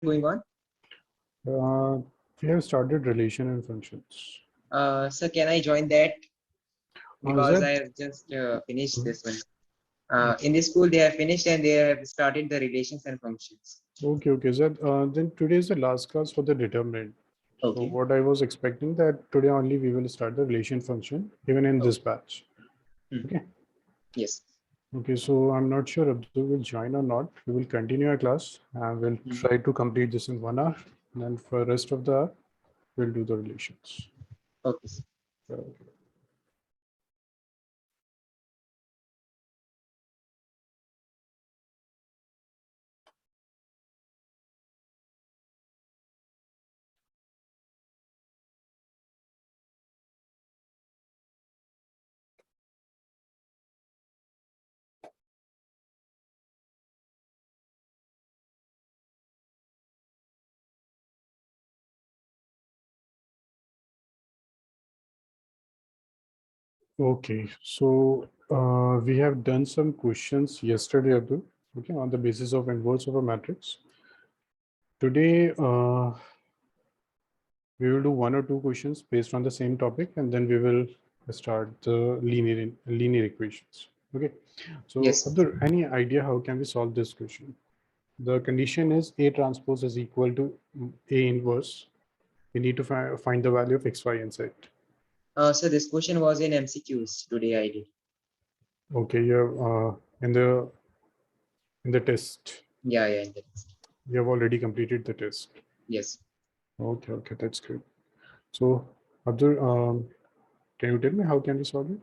going on? We have started relation and functions. So can I join that? Is Because that I have just finished this one. In this school, they have finished and they have started the relations and functions. okay? Okay, is that then today is the last class for the determinant. So Okay. what I was expecting that today only we will start the relation function even in this Okay. batch. Hmm. Okay. Yes. Okay, so I'm not sure Abdul will join or not. We will continue our class and we'll Hmm. try to complete this in 1 hour. And then for rest of the hour, we'll do the relations. Okay. Okay. Okay, so we have done some questions yesterday, Abdul, okay, on the basis of inverse of a matrix. Today, we will do 1 or 2 questions based on the same topic, and then we will start the linear equations. Okay, so Yes. Abdul, any idea how can we solve this question? The condition is A transpose is equal to A inverse. We need to find the value of x, y, and z. So this question was in MCQs today. I did. Okay, you have in the test. Yeah. Yeah. You have already completed the test. Yes. Okay, okay, that's good. So, Abdul, can you tell me how can we solve it?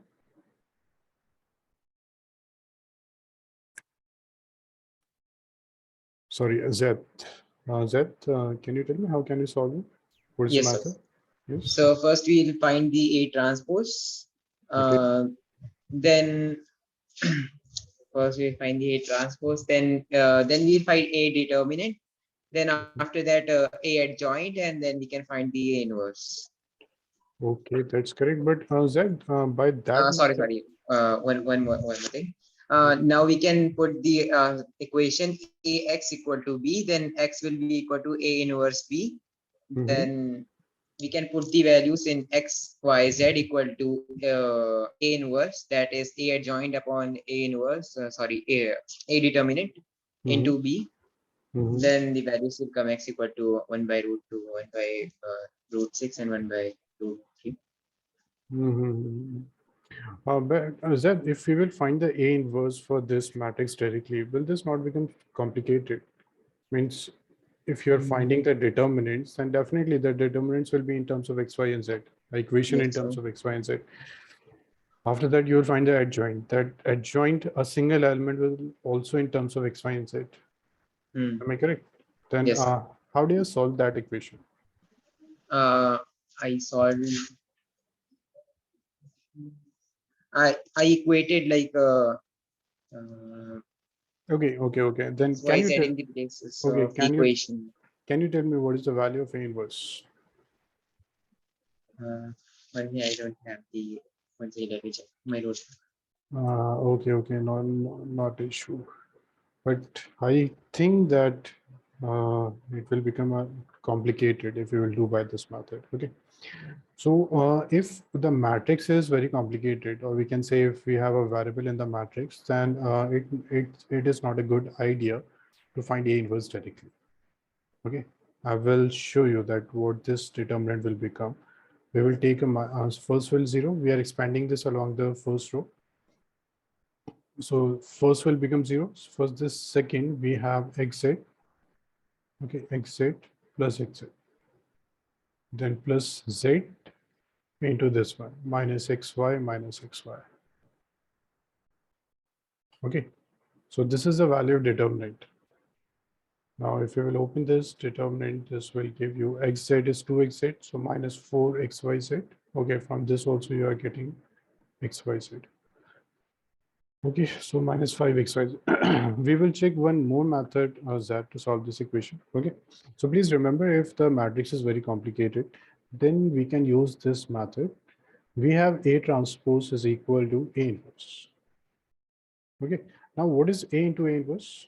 Sorry, Zed. Zed, can you tell me how can we solve it? What is the Yes, sir. method? Yes. So first we'll find the A transpose. Okay. Then first we find the A transpose. Then we find A determinant. Then after that, A adjoint, and then we can find the A inverse. Okay, that's correct. But Zed, by that method. Sorry. One more thing. Now we can put the equation Ax equal to B, then X will be equal to A inverse B. Mhm. Then we can put the values in X, Y, Z equal to A inverse, that is A adjoint upon A inverse, A determinant Mhm. into B. Mhm. Then the values will come X equal to 1 by root 2, 1 by root 6, and 1 by root 3. Mhm. But Zed, if we will find the A inverse for this matrix directly, will this not become complicated? Means if you're finding the determinants, then definitely the determinants will be in terms of x, y, and z. The equation Yes, in terms so. of x, y, and z. After that, you will find the adjoint. That adjoint, a single element will also in terms of x, y, and z. Hmm. Am I correct? Then Yes. how do you solve that equation? uh, I solved. I equated like Okay, okay, okay. Then X, Y, Z in the places okay, of the equation. can you tell me what is the value of A inverse? But yeah, I don't have the one second, let me check my notes. Okay, okay, not issue. But I think that it will become complicated if you will do by this method. Okay. So if the matrix is very complicated, or we can say if we have a variable in the matrix, then it is not a good idea to find A inverse directly. Okay. I will show you that what this determinant will become. We will take first will 0. We are expanding this along the first row. So first will become 0. For this second, we have xz. Okay, xz plus xz. Then plus z into this one, minus xy minus xy. Okay, so this is the value of determinant. Now, if you will open this determinant, this will give you xz is 2xz, so minus 4xyz. Okay, from this also you are getting xyz. Okay, so minus 5xyz. We will check one more method z to solve this equation. Okay, so please remember, if the matrix is very complicated, then we can use this method. We have A transpose is equal to A inverse. Okay, now what is A into A inverse?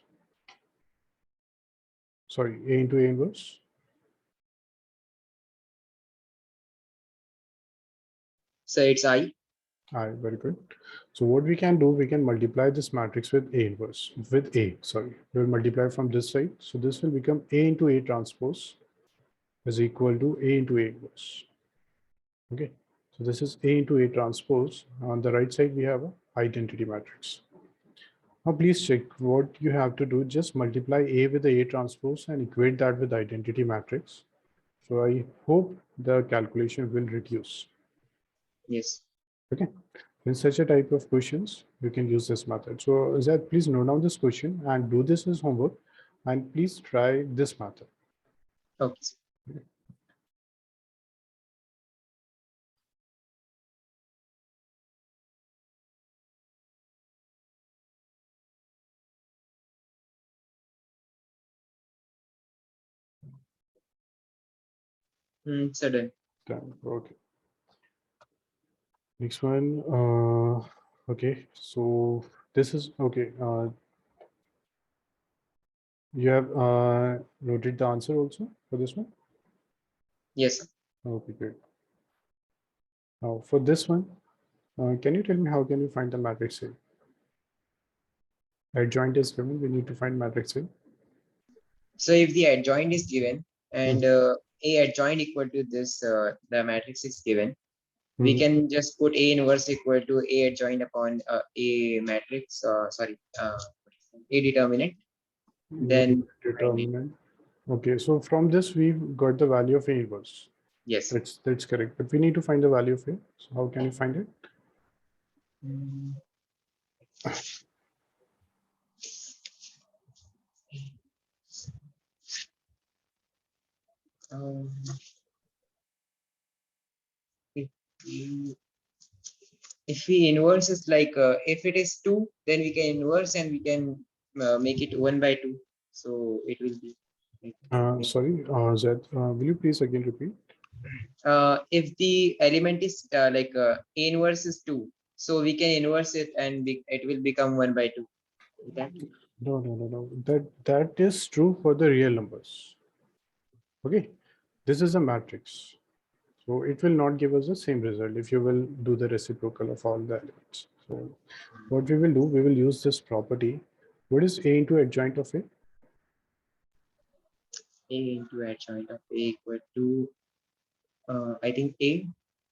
Sorry, A into A inverse. So it's I. Very good. So what we can do, we can multiply this matrix with A inverse, with A, sorry. We will multiply from this side. So this will become A into A transpose is equal to A into A inverse. Okay. So this is A into A transpose. On the right side, we have a identity matrix. Now please check what you have to do. Just multiply A with the A transpose and equate that with identity matrix. So I hope the calculation will reduce. Yes. Okay. In such a type of questions, you can use this method. So Zed, please note down this question and do this as homework, and please try this method. Okay. So done. Done. Okay. Next one. Okay. So this is okay. You have noted the answer also for this one. Yes. Okay, good. Now for this one, can you tell me how can you find the matrix A? Adjoint is given. We need to find matrix A. So if the adjoint is given and Mhm. A adjoint equal to this, the matrix is given, we Mhm. can just put A inverse equal to A adjoint upon A matrix, A determinant, then find it. Determinant. Okay, so from this we've got the value of A inverse. Yes. That's correct. But we need to find the value of A. So how can you find it? Mm, um, if we if we inverse is like if it is 2, then we can inverse and we can make it 1/2. So it will be like, Sorry, Zed, will you please again repeat? if the element is A inverse is 2, so we can inverse it and it will become 1/2. That No. That is true for the real numbers. Okay, this is a matrix. So it will not give us the same result if you will do the reciprocal of all the elements. So what we will do, we will use this property. What is A into adjoint of A? A into adjoint of A equal to I think A.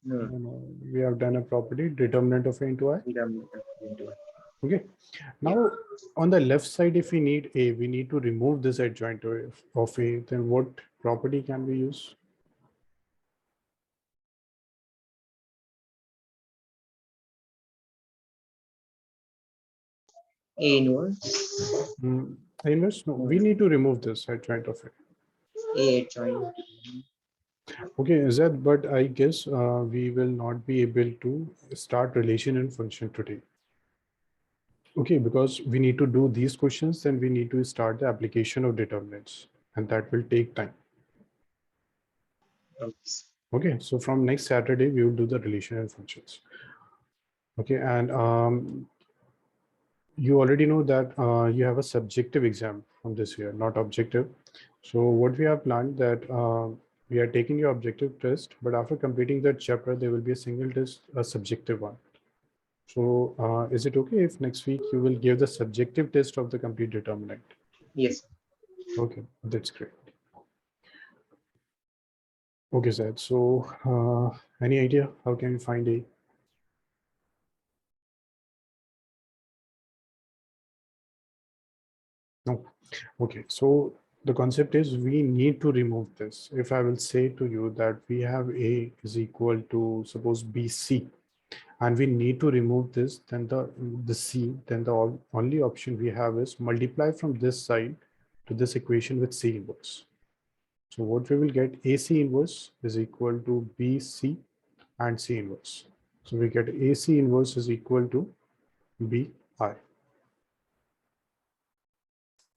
No, No, we have done a property determinant of A into I. determinant of A into I. Okay. Yeah. Now on the left side, if we need A, we need to remove this adjoint of A. Then what property can we use? A inverse. Inverse? No, we need to remove this adjoint of A. A adjoint. Okay, is that? But I guess we will not be able to start relation and function today. Okay, because we need to do these questions, then we need to start the application of determinants, and that will take time. Oops. Okay, so from next Saturday, we will do the relation and functions. Okay, and you already know that you have a subjective exam from this year, not objective. So what we have planned that we are taking your objective test, but after completing that chapter, there will be a single test, a subjective one. So is it okay if next week you will give the subjective test of the complete determinant? Yes. Okay, that's great. Okay, Zed. So any idea how can we find A? No. Okay, so the concept is we need to remove this. If I will say to you that we have A is equal to suppose BC, and we need to remove this, then the C, then the only option we have is multiply from this side to this equation with C inverse. So what we will get, AC inverse is equal to BC and C inverse. So we get AC inverse is equal to BI.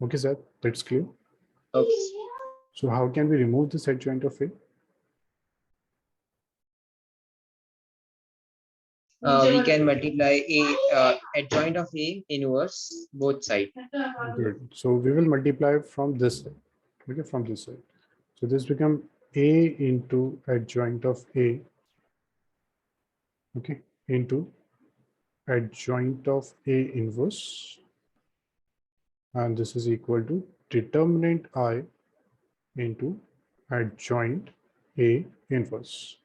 Okay, sir, that's clear. Okay. So how can we remove this adjoint of A? We can multiply A adjoint of A inverse both sides. Good. So we will multiply from this side. okay, from this side. So this become A into adjoint of A, okay, into adjoint of A inverse, and this is equal to determinant I into adjoint A inverse.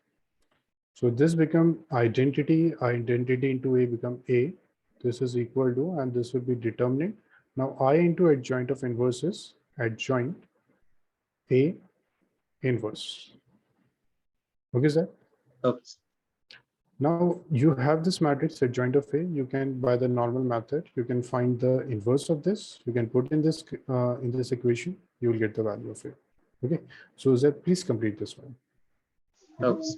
So this become identity into A become A. This is equal to, and this will be determinant. Now I into adjoint of inverse is adjoint A inverse. Okay, sir. Okay. Now you have this matrix adjoint of A. You can, by the normal method, you can find the inverse of this. You can put in this equation. You will get the value of A. Okay. So Zed, please complete this one. Okay. Okay.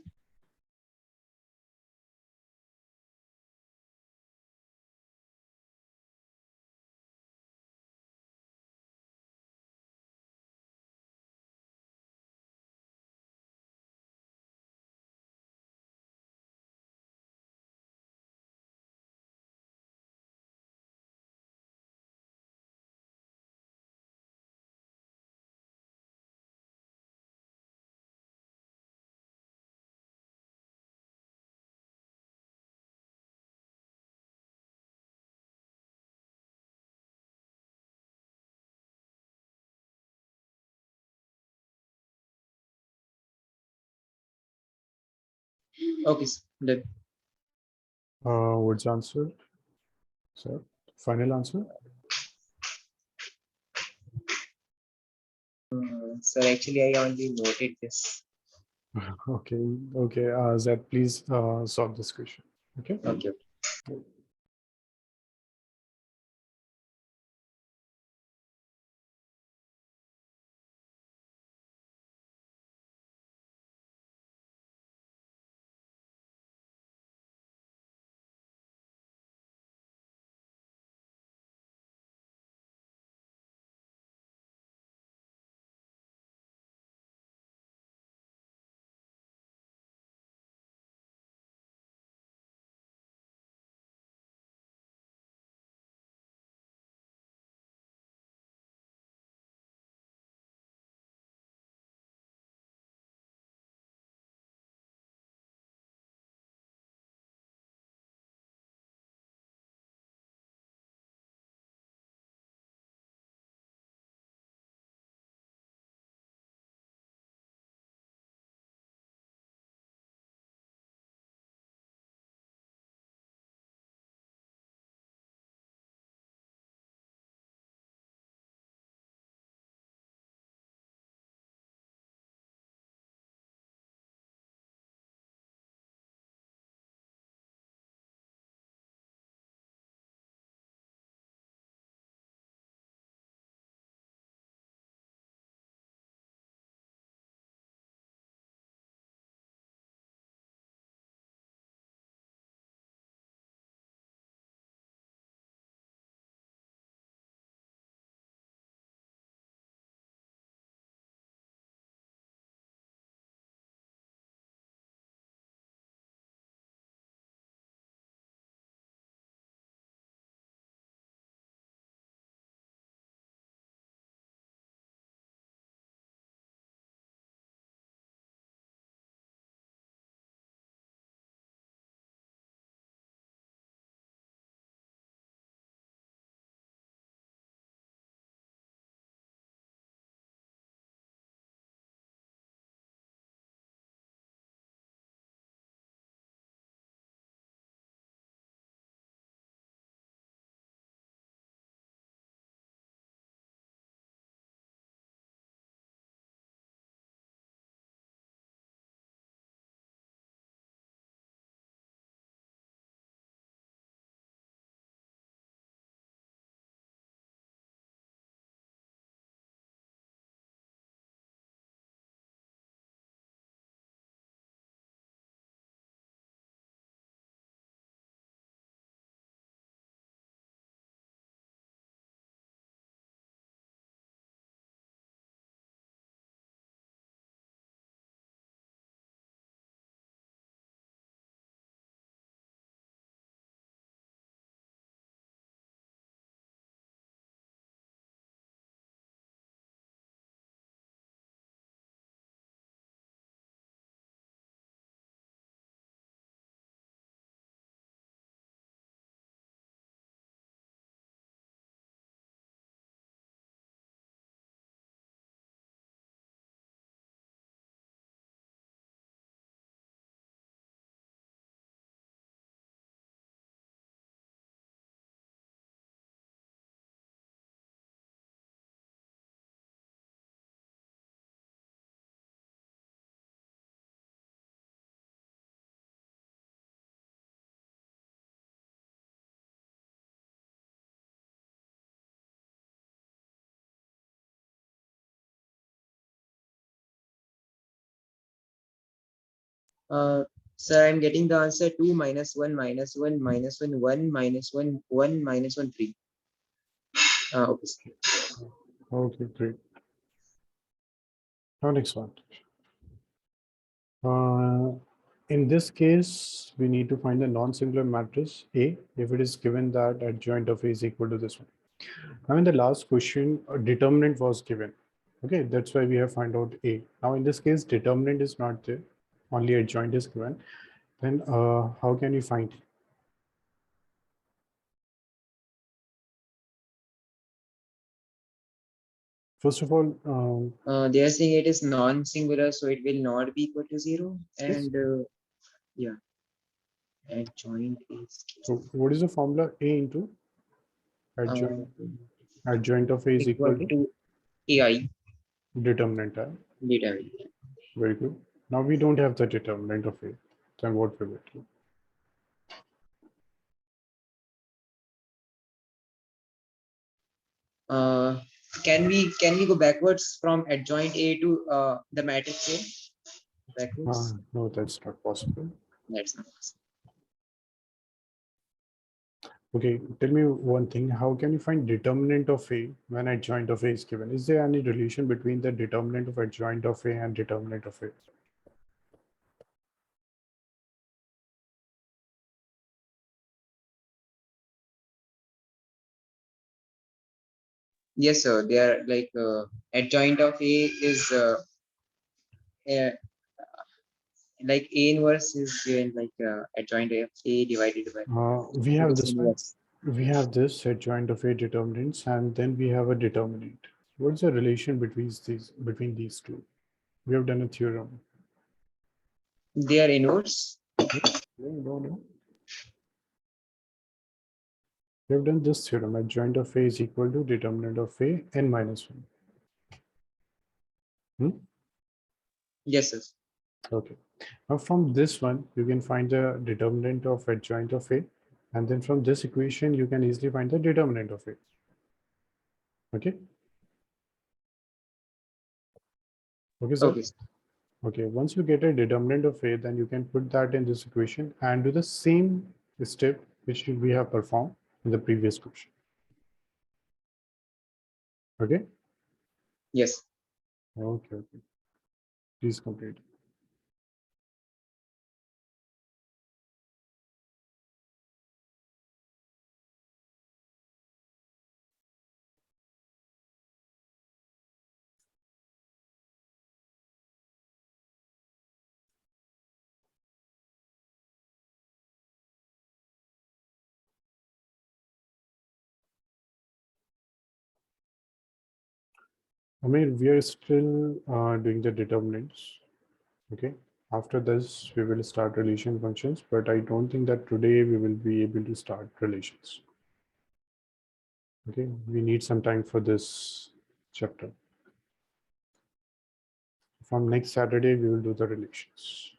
Okay. Done. What's the answer? So final answer. So actually, I only noted this. Okay. Okay. Zed, please solve this question. Okay. Okay. Sir, I'm getting the answer 2 minus 1 minus 1 minus 1 1 minus 1 1 minus 1 3. Okay. Okay, great. Now next one. Uh, in this case, we need to find the non-singular matrix A if it is given that adjoint of A is equal to this one. Now in the last question, a determinant was given. Okay, that's why we have find out A. Now in this case, determinant is not there, only adjoint is given. Then how can you find? First of all, They are saying it is non-singular, so it will not be equal to 0. yes. And yeah, adjoint is So what is the formula? A into uh, adjoint. Adjoint of A is equal equal to to AI determinant. determinant. Very good. Now we don't have the determinant of A. Then what will it do? Uh, can we go backwards from adjoint A to the matrix A? Backwards? No, that's not possible. That's not possible. Okay, tell me one thing. How can you find determinant of A when adjoint of A is given? Is there any relation between the determinant of adjoint of A and determinant of A? Yes, sir. They are like adjoint of A is uh, like A inverse is given like adjoint of A divided by We have its this one. inverse. We have this adjoint of A determinants, and then we have a determinant. What's the relation between these two? We have done a theorem. They are inverse. No, no, no. We have done this theorem. Adjoint of A is equal to determinant of A n minus 1. Hmm? Yes, sir. Okay. Now from this one, you can find the determinant of adjoint of A. And then from this equation, you can easily find the determinant of A. Okay. Okay, sir. Okay. Okay. Once you get a determinant of A, then you can put that in this equation and do the same step which we have performed in the previous question. Okay. Yes. Okay. Okay. Please complete. I mean, we are still doing the determinants. Okay. After this, we will start relation functions, but I don't think that today we will be able to start relations. Okay. We need some time for this chapter. From next Saturday, we will do the relations.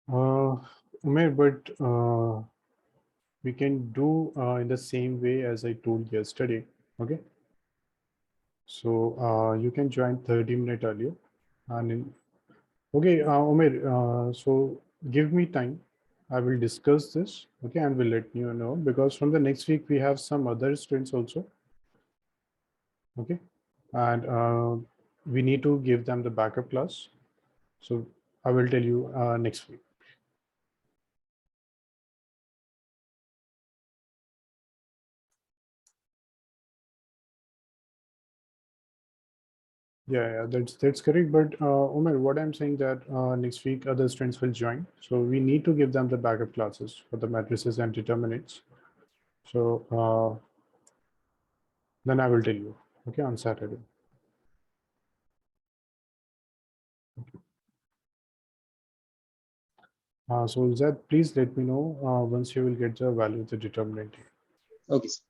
Umair, but we can do in the same way as I told yesterday. Okay. So you can join 30 minutes earlier. And okay, Umair, so give me time. I will discuss this. Okay, and will let you know because from the next week we have some other students also. Okay, and we need to give them the backup class. So I will tell you next week. Yeah, that's correct. But Umar, what I'm saying that next week other students will join, so we need to give them the backup classes for the matrices and determinants. So then I will tell you. okay, on Saturday. So Zed, please let me know once you will get the value of the determinant. Okay, sir.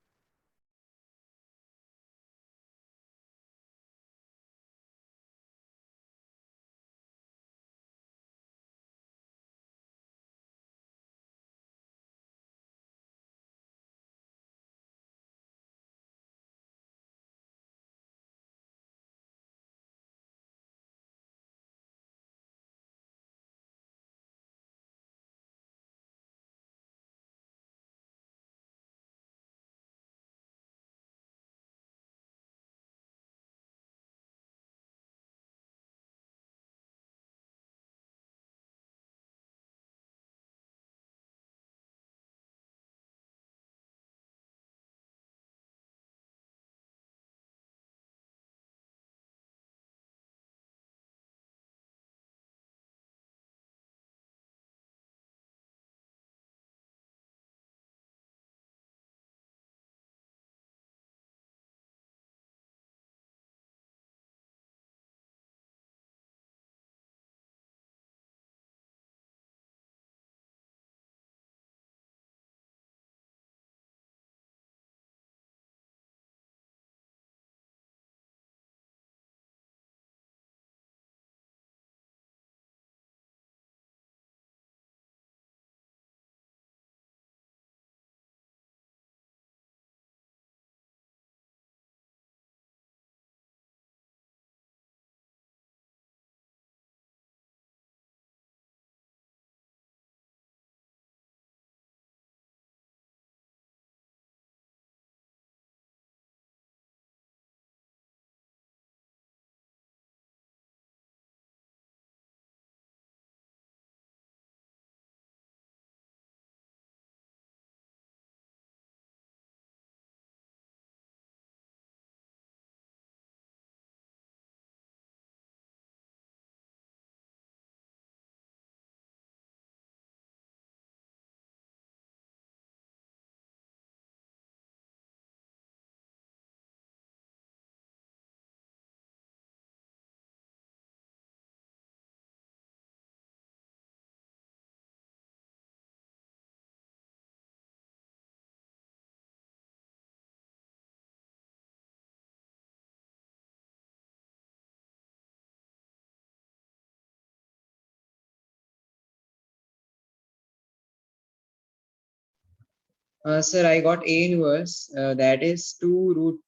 Sir, I got A inverse. That is 2 root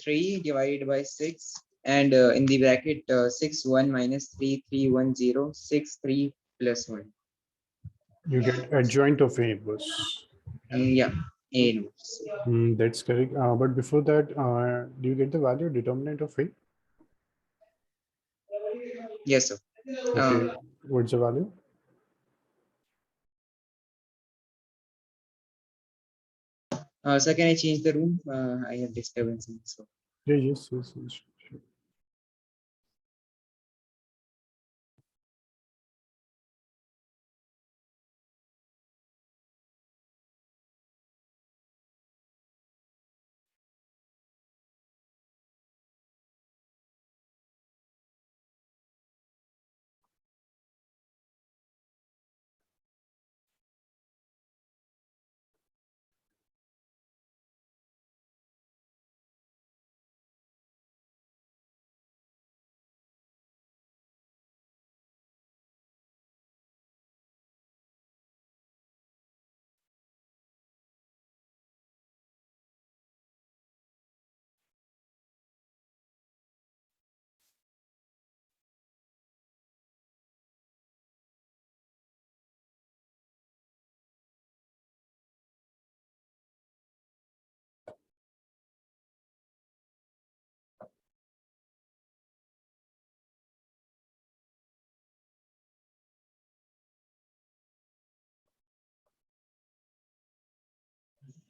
3 divided by 6. And in the bracket, 6, 1 minus 3, 3, 1, 0, 6, 3 plus 1. You get adjoint of A inverse. Yeah, A inverse. That's correct. But before that, do you get the value determinant of A? Yes, sir. Okay, what's the value? Sir, can I change the room? I have disturbance in this room. Yeah, yes, yes, yes. Sure.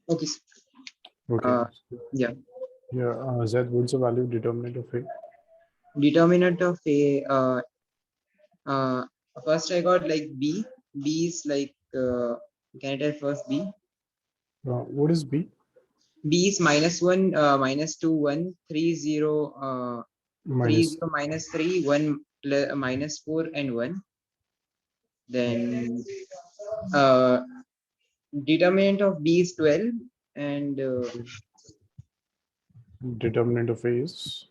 Okay, sir. Okay. Yeah. Yeah, Zed, what's the value determinant of A? Determinant of A. Uh, First I got like B. B is like, can I tell first B? What is B? B is -1, -2, 1, 3, 0, 3, minus 0, -3, 1, -4, and 1. Then determinant of B is 12, and determinant of A is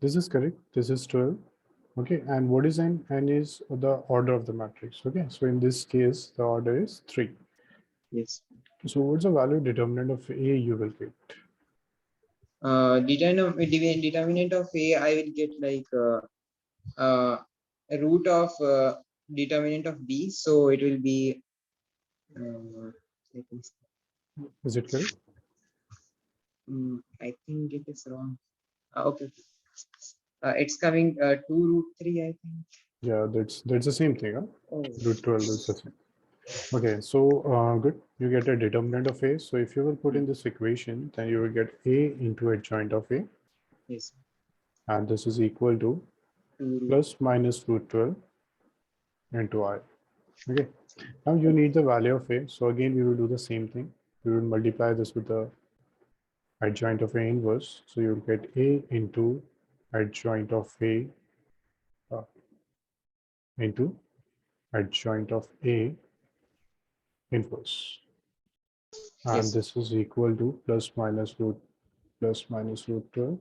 this is correct. This is 12. Okay, and what is n? N is the order of the matrix. Okay, so in this case, the order is 3. yes, So what's the value determinant of A you will get? determinant of A, I will get like a root of determinant of B, so it will be let me see. Is it correct? I think it is wrong. Okay. It's coming 2√3, I think. Yeah, that's the same thing. Huh? Oh, Root 12 is the same. Okay, so good. You get a determinant of A. So if you will put in this equation, then you will get A into adjoint of A, yes. and this is equal to 2 plus minus root 12 into I. Okay, now you need the value of A. So again, we will do the same thing. We will multiply this with the adjoint of A inverse. So you will get A into adjoint of A uh, into adjoint of A inverse. And yes, this is equal to plus minus root 12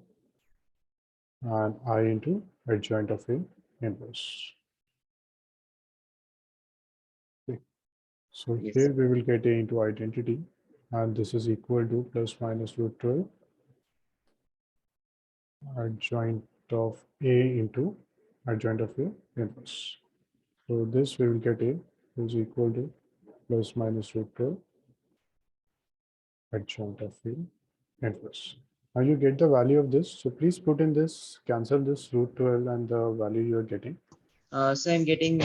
and I into adjoint of A inverse. Okay. So yes, here we will get A into identity, and this is equal to plus minus root 12 adjoint of A into adjoint of A inverse. So this we will get A is equal to plus minus root 12 adjoint of A inverse. Now you get the value of this. So please put in this, cancel this root 12 and the value you are getting. so I'm getting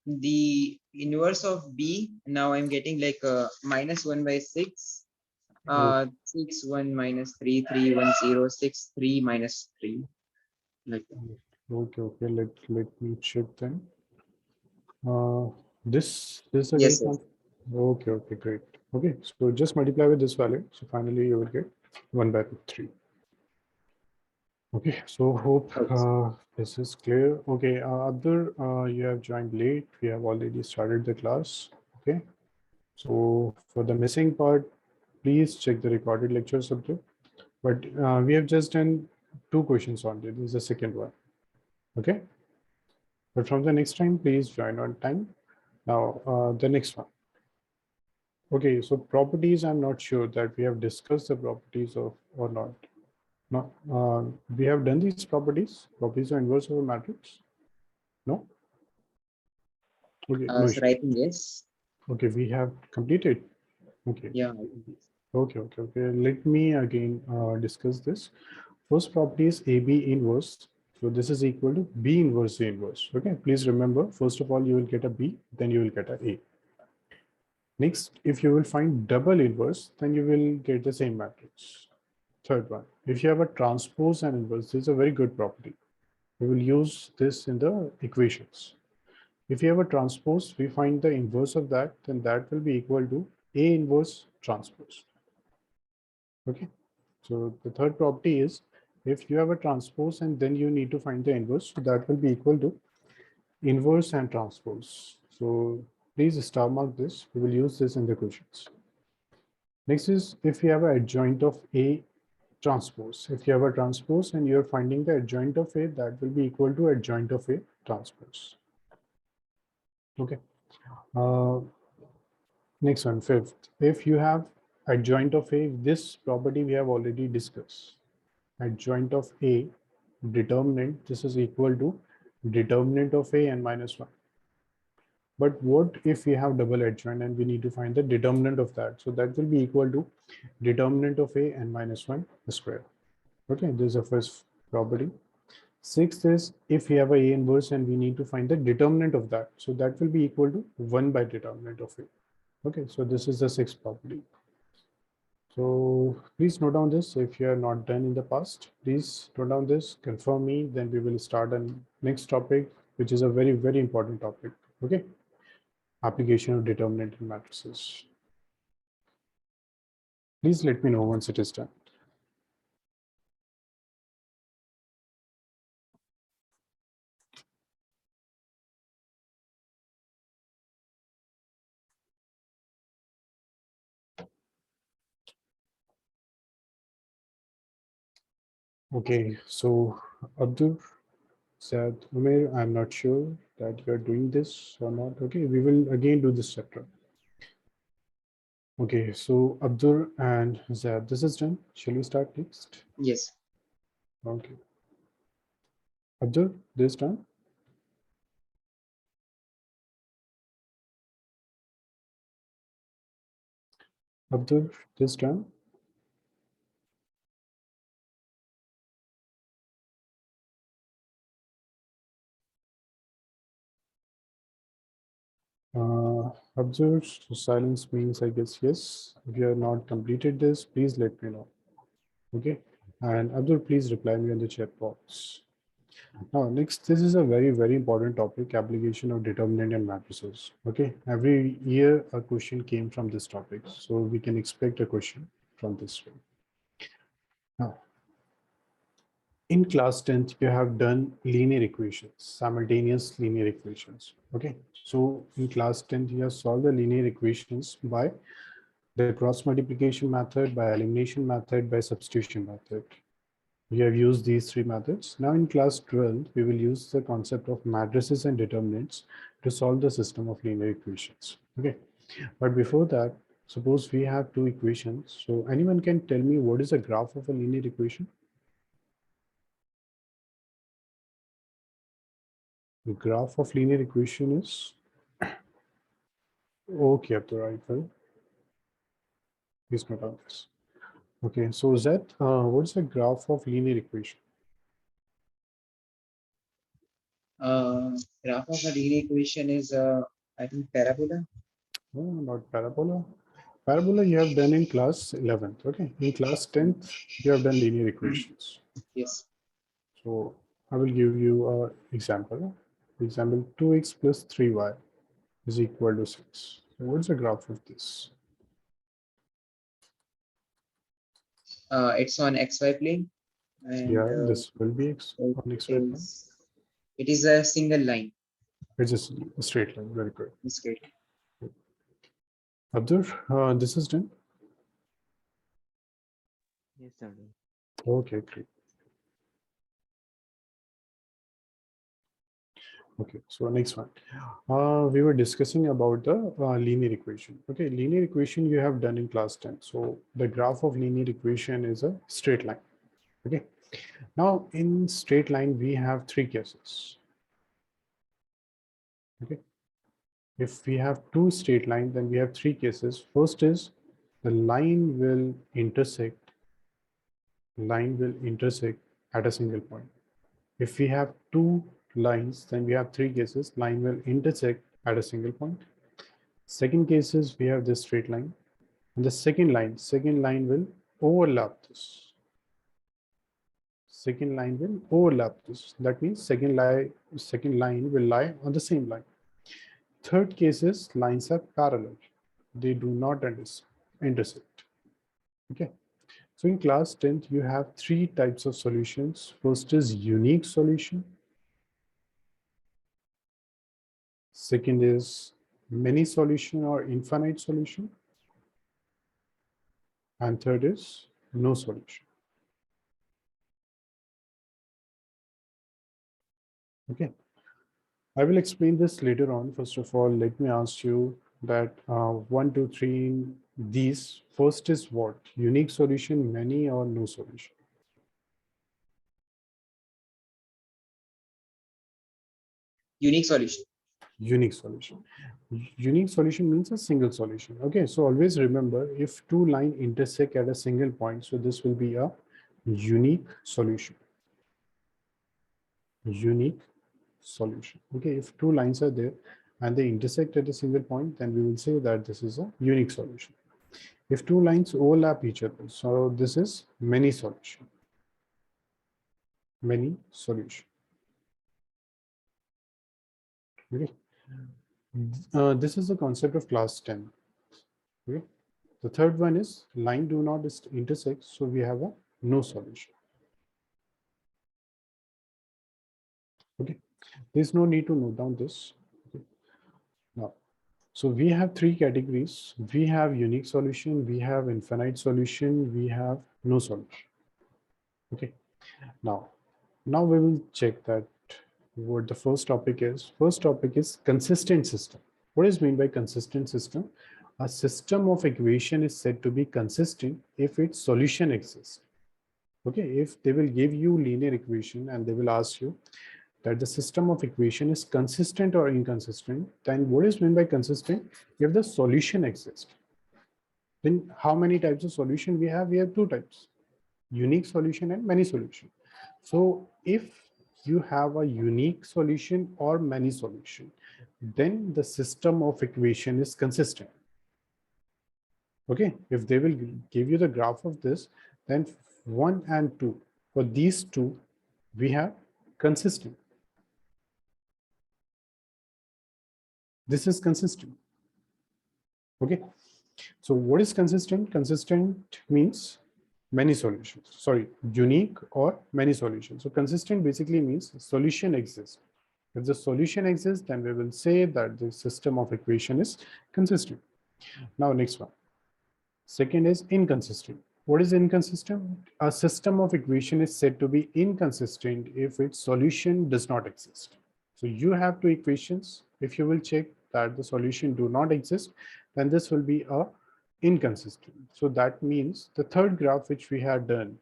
the inverse of B. Now I'm getting like -1/6. 6, 1, -3, 3, 1, 0, 6, 3, -3. Like that. Okay. Let me check then. This is a very Yes, yes. okay, great. Okay, so just multiply with this value. So finally you will get 1 by root 3. Okay, so hope Okay. this is clear. Okay, Abdur, you have joined late. We have already started the class. Okay, so for the missing part, please check the recorded lecture subject. But we have just done 2 questions on it. This is the second one. Okay, but from the next time, please join on time. Now, the next one. Okay, so properties, I'm not sure that we have discussed the properties of or not. No, we have done these properties of inverse of a matrix. No? Okay, no So issue. I think yes. Okay, we have completed. Okay, Yeah, I think yes. okay. Let me again discuss this. First property is AB inverse. So this is equal to B inverse A inverse. Okay, please remember, first of all, you will get a B, then you will get a A. Next, if you will find double inverse, then you will get the same matrix. Third one, if you have a transpose and inverse, this is a very good property. We will use this in the equations. If you have a transpose, we find the inverse of that, then that will be equal to A inverse transpose. Okay. So the third property is if you have a transpose and then you need to find the inverse, so that will be equal to inverse and transpose. So please star mark this. We will use this in the questions. Next is if you have an adjoint of A transpose. If you have a transpose and you're finding the adjoint of A, that will be equal to adjoint of A transpose. Okay. Next one, fifth. If you have adjoint of A, this property we have already discussed. Adjoint of A, determinant, this is equal to determinant of A and -1. But what if we have double adjoint and we need to find the determinant of that? So that will be equal to determinant of A and -1 square. Okay, this is the first property. Sixth is if we have a A inverse and we need to find the determinant of that. So that will be equal to 1 by determinant of A. Okay, so this is the sixth property. So please note down this. If you are not done in the past, please note down this, confirm me, then we will start on next topic, which is a very, very important topic. Okay. application of determinant in matrices. Please let me know once it is done. Okay, so Abdur, Said, Umair, I'm not sure that you're doing this or not. Okay, we will again do this chapter. Okay, so Abdur and Zad, this is done. Shall we start next? Yes. Okay. Abdur, this done? Abdur, this done? Abdur, so silence means I guess yes. If you have not completed this, please let me know. Okay. And Abdur, please reply me on the chat box. Now, next, this is a very, very important topic, application of determinant and matrices. Okay, every year a question came from this topic, so we can expect a question from this one. Now, in class 10th, you have done linear equations, simultaneous linear equations. Okay, so in class 10th, you have solved the linear equations by the cross multiplication method, by elimination method, by substitution method. We have used these three methods. Now in class 12, we will use the concept of matrices and determinants to solve the system of linear equations. Okay, but before that, suppose we have two equations. So anyone can tell me what is a graph of a linear equation? The graph of linear equation is, okay, up the right way. Please note on this. Okay, so Z, what's the graph of linear equation? Graph of a linear equation is, I think, parabola. No, not parabola. Parabola you have done in class 11th. Okay, in class 10th, you have done linear equations. Yes. So I will give you an example. Example 2x plus 3y is equal to 6. So what's the graph of this? It's on XY plane, and Yeah, this will be it on xy plane. is it is a single line. It's just a straight line. Very good. Straight. Abdur, this is done. Yes, sir. Okay, great. Okay, so next one. We were discussing about the linear equation. Okay, linear equation you have done in class 10. So the graph of linear equation is a straight line. Okay, now in straight line we have three cases. Okay, if we have two straight lines, then we have three cases. First is the line will intersect at a single point. If we have two lines, then we have three cases. Line will intersect at a single point. Second case is we have this straight line, and the second line will overlap this. Second line will overlap this. That means second line will lie on the same line. Third case is lines are parallel. They do not intersect. Okay. So in class 10th, you have three types of solutions. First is unique solution. Second is many solution or infinite solution. And third is no solution. Okay. I will explain this later on. First of all, let me ask you that 1, 2, 3 in these. First is what? Unique solution, many or no solution? Unique solution. Unique solution. Unique solution means a single solution. Okay, so always remember if two lines intersect at a single point, so this will be a unique solution. Unique solution. Okay, if two lines are there and they intersect at a single point, then we will say that this is a unique solution. If two lines overlap each other, so this is many solution. Many solution. Okay. This is the concept of class 10. Okay. The third one is line do not intersect, so we have a no solution. Okay, there's no need to note down this. Okay. Now, so we have three categories. We have unique solution, we have infinite solution, we have no solution. Okay. Now we will check that what the first topic is. First topic is consistent system. What is meant by consistent system? A system of equation is said to be consistent if its solution exists. Okay, if they will give you linear equation and they will ask you that the system of equation is consistent or inconsistent, then what is meant by consistent? If the solution exists. Then how many types of solution we have? We have two types, unique solution and many solution. So if you have a unique solution or many solution, then the system of equation is consistent. Okay, if they will give you the graph of this, then 1 and 2, for these two, we have consistent. This is consistent. Okay, so what is consistent? Consistent means many solutions, sorry, unique or many solutions. So consistent basically means solution exists. If the solution exists, then we will say that the system of equation is consistent. Now, next one. Second is inconsistent. What is inconsistent? A system of equation is said to be inconsistent if its solution does not exist. So you have two equations. If you will check that the solution do not exist, then this will be a inconsistent. So that means the third graph which we have done,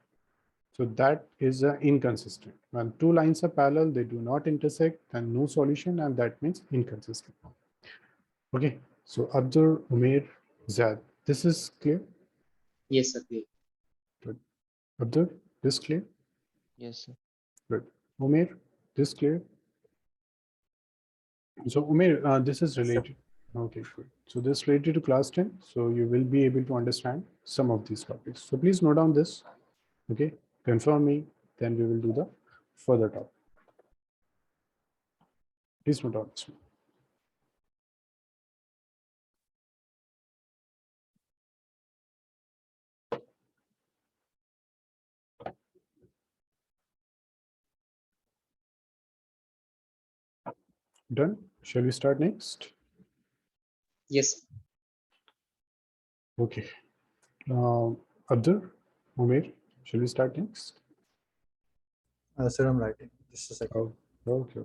so that is inconsistent. When two lines are parallel, they do not intersect, then no solution, and that means inconsistent. Okay, so Abdur, Umair, Zad, this is clear? Yes, sir. Clear. Good. Abdur, this clear? Yes, sir. Good. Umair, this clear? So Umair, this is related. Okay, good. So this related to class 10. So you will be able to understand some of these topics. So please note down this. Okay, confirm me. Then we will do the further topic. Please note down this one. Done. Shall we start next? Yes. Okay. Abdur, Umair, shall we start next? Sir, I'm writing. Just a second. Oh, okay.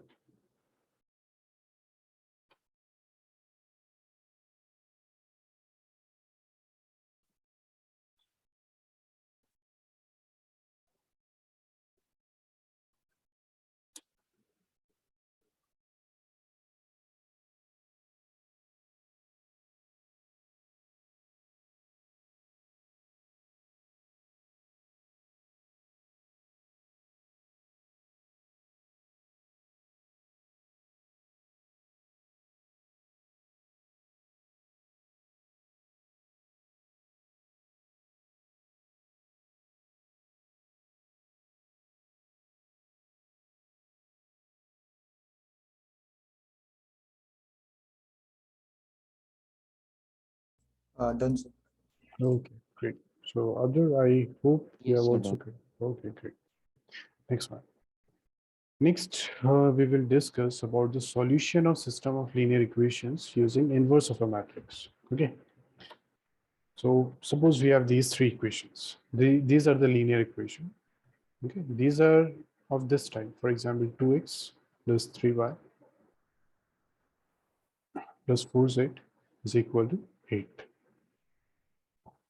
Done, sir. Okay, great. So Abdur, I hope you Yes, have sir, also. done. Okay, great. Next one. Next, we will discuss about the solution of system of linear equations using inverse of a matrix. Okay. So suppose we have these three equations. These are the linear equation. Okay. These are of this type. For example, 2x plus 3y plus 4z is equal to 8.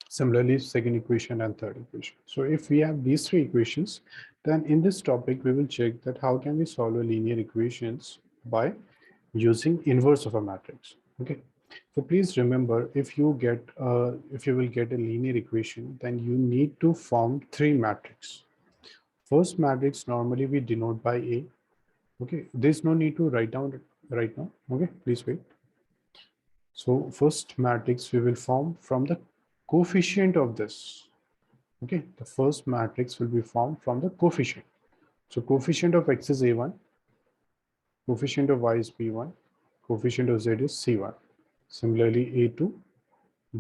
Similarly, second equation and third equation. So if we have these three equations, then in this topic, we will check that how can we solve a linear equations by using inverse of a matrix. Okay. So please remember, if you will get a linear equation, then you need to form three matrices. First matrix normally we denote by A. Okay. There's no need to write down right now. Okay. Please wait. So first matrix we will form from the coefficient of this. Okay, the first matrix will be formed from the coefficient. So coefficient of x is a1, coefficient of y is b1, Coefficient of Z is C1. Similarly, A2,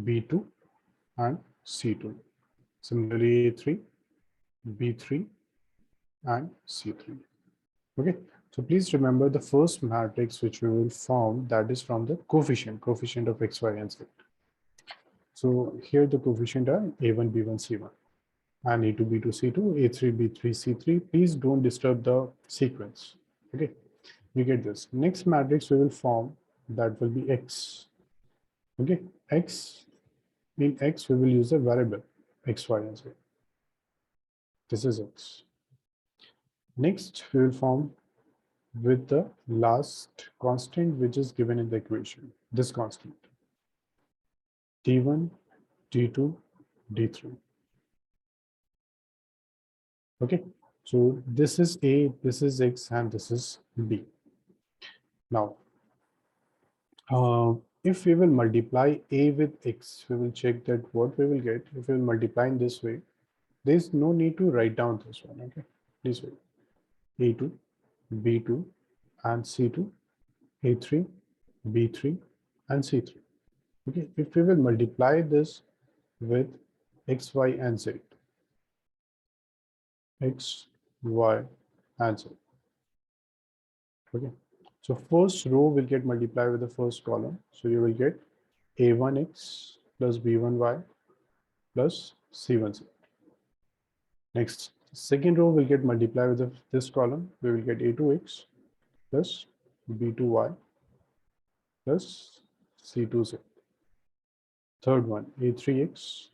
B2, and C2. Similarly, A3, B3, and C3. Okay, so please remember the first matrix which we will form, that is from the coefficient of X, Y, and Z. So here the coefficient are A1, B1, C1, and A2, B2, C2, A3, B3, C3. Please don't disturb the sequence. Okay, you get this. Next matrix we will form, that will be X. Okay, X, in X we will use a variable X, Y, and Z. This is X. Next we will form with the last constant which is given in the equation, this constant, D1, D2, D3. Okay, so this is A, this is X, and this is B. Now, if we will multiply A with X, we will check that what we will get. If we will multiply in this way, there is no need to write down this one. Okay, this way, A2, B2, and C2, A3, B3, and C3. Okay, if we will multiply this with X, Y, and Z, X, Y, and Z. Okay, so first row will get multiplied with the first column. So you will get A1X plus B1Y plus C1Z. Next, second row will get multiplied with this column. We will get A2X plus B2Y plus C2Z. Third one, A3X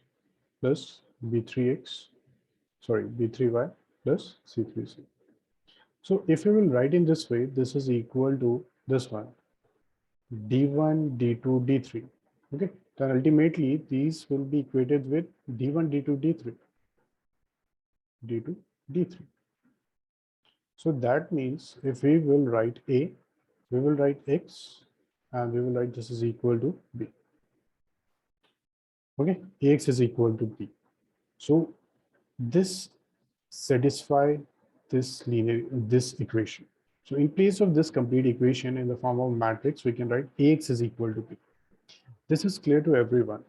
plus B3X, sorry, B3Y plus C3Z. So if you will write in this way, this is equal to this one, D1, D2, D3. Okay, then ultimately these will be equated with D1, D2, D3, D2, D3. So that means if we will write A, we will write X, and we will write this is equal to B. Okay, Ax is equal to B. So this satisfy this equation. So in place of this complete equation in the form of matrix, we can write Ax is equal to B. This is clear to everyone,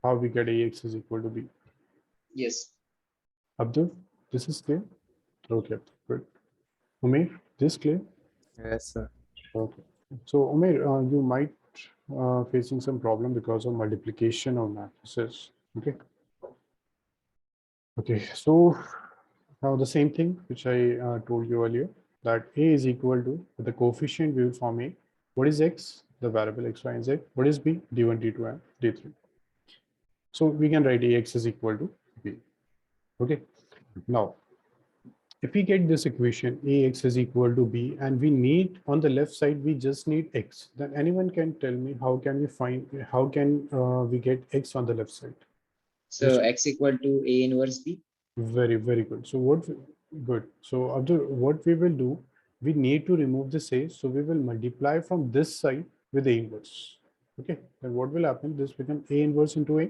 how we get Ax is equal to B. Yes. Abdul, this is clear? Okay, good. Umair, this clear? Yes, sir. Okay. So Umair, you might facing some problem because of multiplication of matrices. Okay. Okay, so now the same thing which I told you earlier, that A is equal to, with the coefficient we will form A. What is X? The variable X, Y, and Z. What is B? D1, D2, and D3. So we can write Ax is equal to B. Okay. Now, if we get this equation Ax is equal to B, and we need on the left side, we just need X, then anyone can tell me how can we find, how can we get X on the left side? So X equal to A inverse B. Very, very good. So good. So Abdul, what we will do, we need to remove this A. So we will multiply from this side with A inverse. Okay. Then what will happen? This become A inverse into A.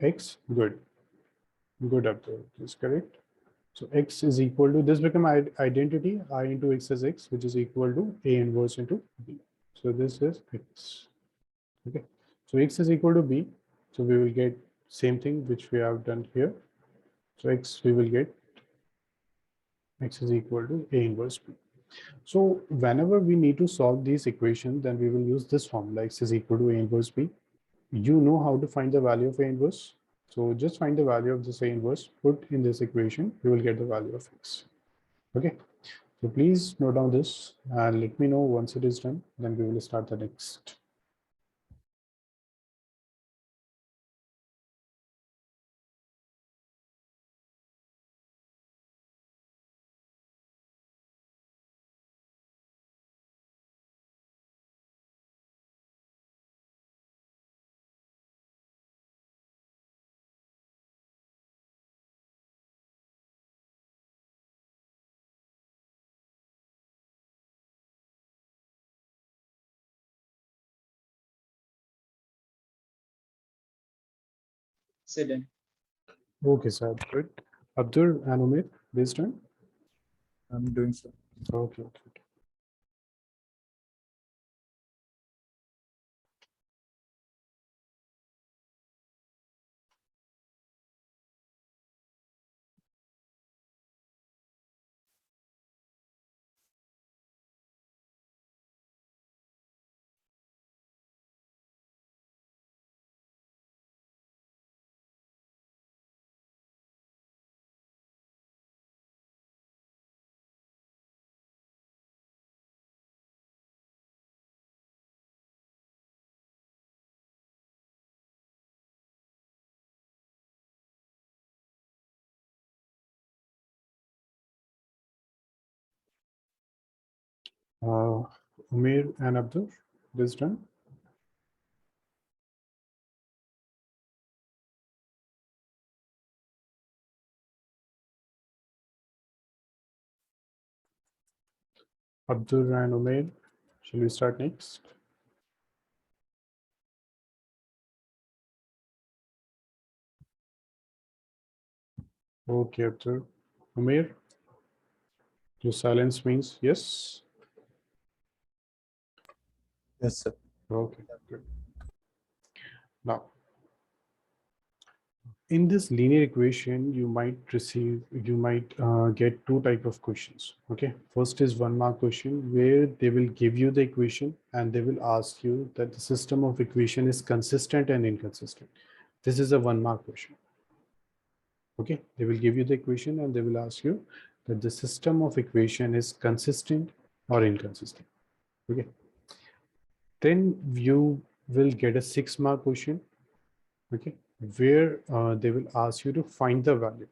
X. Good. Good, Abdul. Is correct. So X is equal to, this become identity, I into X is X, which is equal to A inverse into B. So this is X. Okay. So X is equal to B. So we will get same thing which we have done here. So X, we will get X is equal to A inverse B. So whenever we need to solve these equations, then we will use this formula, X is equal to A inverse B. You know how to find the value of A inverse. So just find the value of this A inverse, put in this equation, you will get the value of X. Okay. So please note down this and let me know once it is done, then we will start the next. So done. Okay, sir. Good. Abdul and Umid, this done? I'm doing so. Okay. Umair and Abdur, this done. Abdur and Umair, shall we start next? Okay, Abdur. Umair, your silence means yes. Yes, sir. Okay, good. Now, in this linear equation, you might get two type of questions. Okay, first is 1 mark question where they will give you the equation and they will ask you that the system of equation is consistent and inconsistent. This is a 1 mark question. Okay, they will give you the equation and they will ask you that the system of equation is consistent or inconsistent. Okay, then you will get a 6 mark question. Okay, where they will ask you to find the value.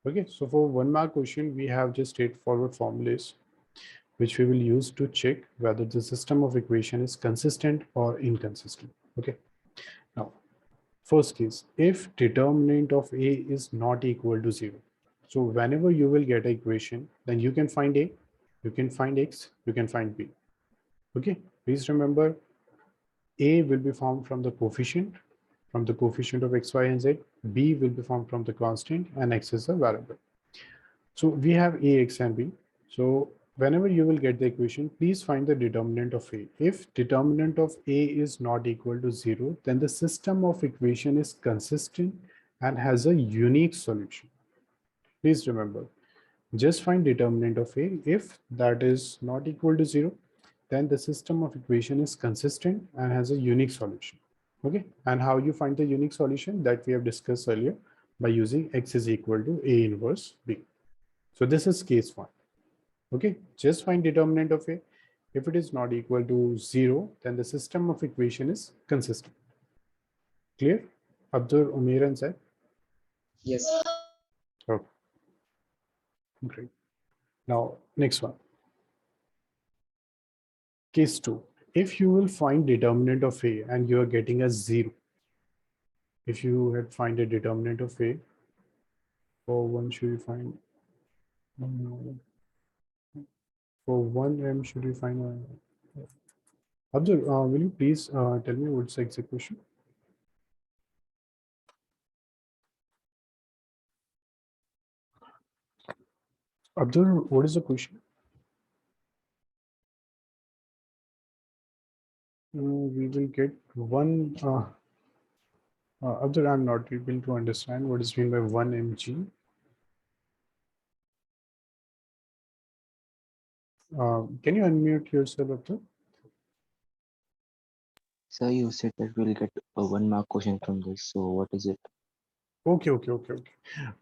Okay, so for 1 mark question, we have just straightforward formulas which we will use to check whether the system of equation is consistent or inconsistent. Okay, now first case, if determinant of A is not equal to 0. So whenever you will get an equation, then you can find A, you can find X, you can find B. Okay, please remember A will be formed from the coefficient of X, Y, and Z. B will be formed from the constant and X is a variable. So we have A, X, and B. So whenever you will get the equation, please find the determinant of A. If determinant of A is not equal to 0, then the system of equation is consistent and has a unique solution. Please remember, just find determinant of A. If that is not equal to 0, then the system of equation is consistent and has a unique solution. Okay, and how you find the unique solution that we have discussed earlier by using X is equal to A inverse B. So this is case 1. Okay, just find determinant of A. If it is not equal to 0, then the system of equation is consistent. Clear? Abdur, Umair, and Zaid? Yes. Okay, great. Now, next one. Case 2. If you will find determinant of A and you are getting a 0, if you had find a determinant of A, for 1 should you find, for 1M should you find a, Abdur, will you please tell me what's the exact question? Abdur, what is the question? We will get one. Abdur, I'm not able to understand what is meant by 1 mg. Can you unmute yourself, Abdur? So you said that we'll get a 1 mark question from this. So what is it? Okay.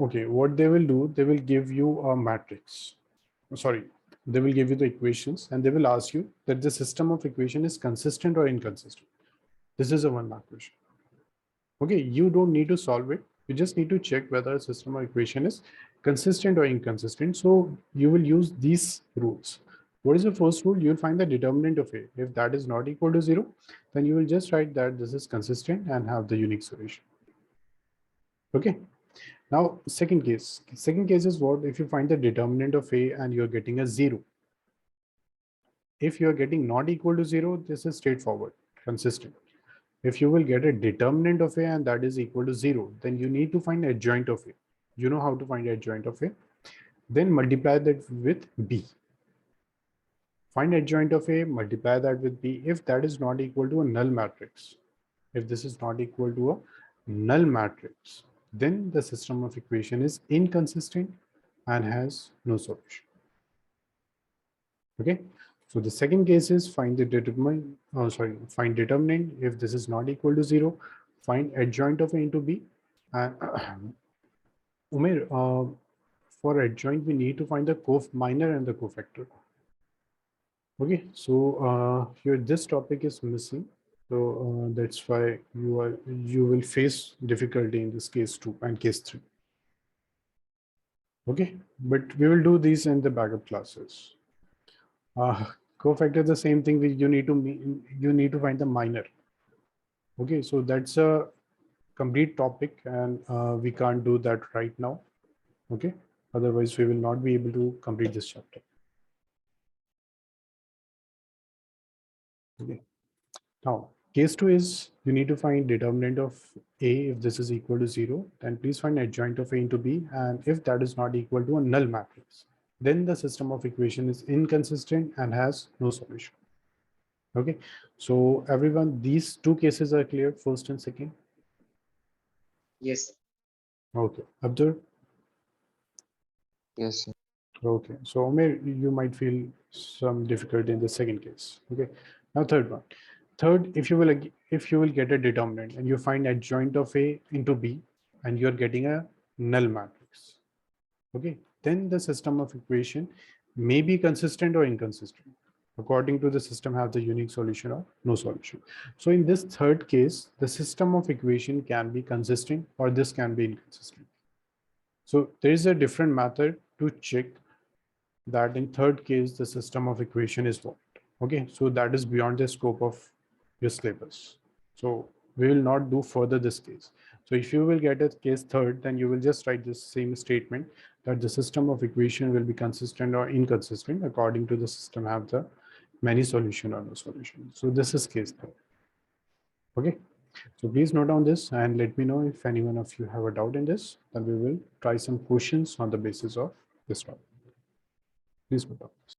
Okay, what they will do, they will give you a matrix. Sorry, they will give you the equations and they will ask you that the system of equation is consistent or inconsistent. This is a 1 mark question. Okay, you don't need to solve it. You just need to check whether a system of equation is consistent or inconsistent. So you will use these rules. What is the first rule? You'll find the determinant of A. If that is not equal to 0, then you will just write that this is consistent and have the unique solution. Okay. Now, second case. Second case is what? If you find the determinant of A and you're getting a 0. If you're getting not equal to 0, this is straightforward, consistent. If you will get a determinant of A and that is equal to 0, then you need to find adjoint of A. You know how to find adjoint of A. Then multiply that with B. Find adjoint of A, multiply that with B. If that is not equal to a null matrix, if this is not equal to a null matrix, then the system of equation is inconsistent and has no solution. Okay. So the second case is find the find determinant. If this is not equal to 0, find adjoint of A into B. And Umair, for adjoint, we need to find the minor and the cofactor. Okay, so here this topic is missing. So that's why you will face difficulty in this case 2 and case 3. Okay, but we will do these in the backup classes. Cofactor is the same thing. You need to find the minor. Okay, so that's a complete topic, and we can't do that right now. Okay, otherwise we will not be able to complete this chapter. Okay, now case 2 is you need to find determinant of A. If this is equal to 0, then please find adjoint of A into B, and if that is not equal to a null matrix, then the system of equation is inconsistent and has no solution. Okay, so everyone, these two cases are clear, first and second. Yes. Okay, Abdur. Yes, sir. Okay, so Omer, you might feel some difficulty in the second case. Okay, now third one. Third, if you will get a determinant and you find adjoint of A into B and you're getting a null matrix. Okay, then the system of equation may be consistent or inconsistent. According to the system, have the unique solution or no solution. So in this third case, the system of equation can be consistent or this can be inconsistent. So there is a different method to check that in third case, the system of equation is what? Okay, so that is beyond the scope of your syllabus. So we will not do further this case. So if you will get a case third, then you will just write this same statement that the system of equation will be consistent or inconsistent according to the system have the many solution or no solution. So this is case third. Okay, so please note down this and let me know if any one of you have a doubt in this, then we will try some questions on the basis of this topic. Please note down this.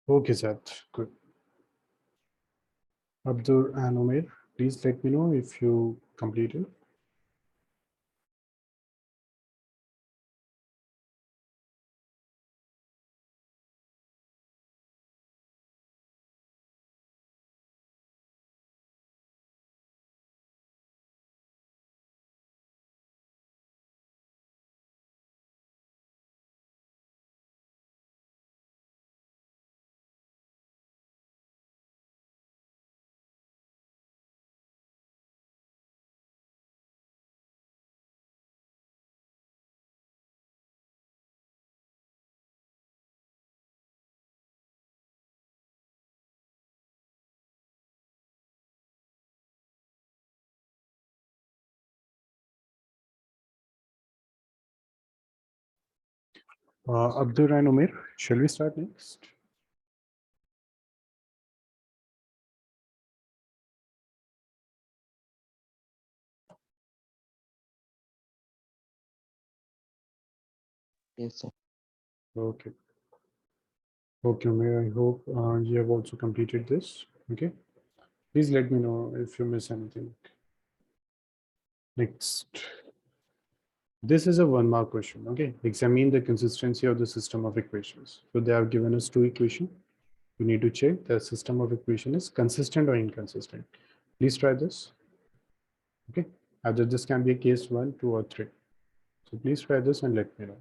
Okay, Seth, good. Abdur and Umair, please let me know if you completed. Abdur and Umair, shall we start next? Yes, sir. Okay. Okay, Umair, I hope you have also completed this. Okay. Please let me know if you miss anything. Next. This is a 1 mark question. Okay. Examine the consistency of the system of equations. So they have given us 2 equations. You need to check the system of equation is consistent or inconsistent. Please try this. Okay. Either this can be a case 1, 2, or 3. So please try this and let me know.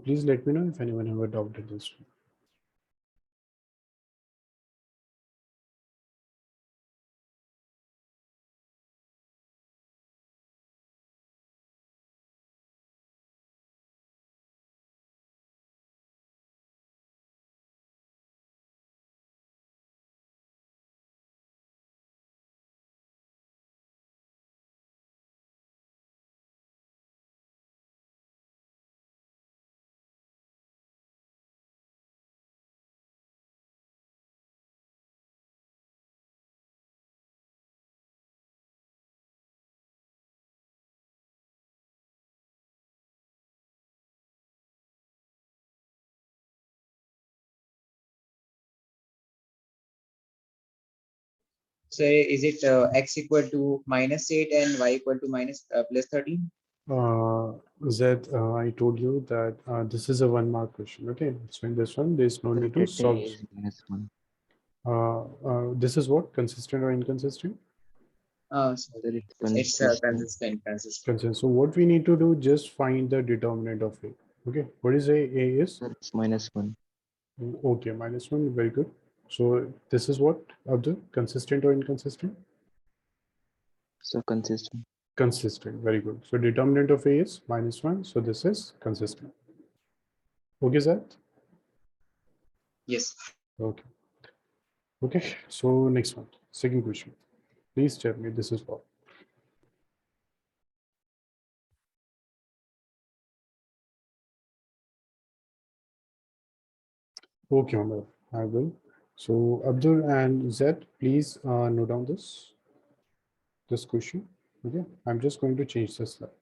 Please let me know if anyone have a doubt in this. So is it x equal to -8 and y equal to plus 13? Zed, I told you that this is a 1 mark question. Okay, so in this one, there's no So need to get A solve. is -1. This is what, consistent or inconsistent? So Whether it's it's consistent. consistent. Consistent. So what we need to do, just find the determinant of A. Okay, what is A? A is That's -1. okay, -1. Very good. So this is what, Abdul, consistent or inconsistent? So consistent. Consistent. Very good. So determinant of A is -1. So this is consistent. Okay, Zed? Yes. Okay. Okay. So next one, second question. Please tell me this is what. Okay, Omar, I will. So Abdul and Zed, please note down this question. Okay, I'm just going to change the slide.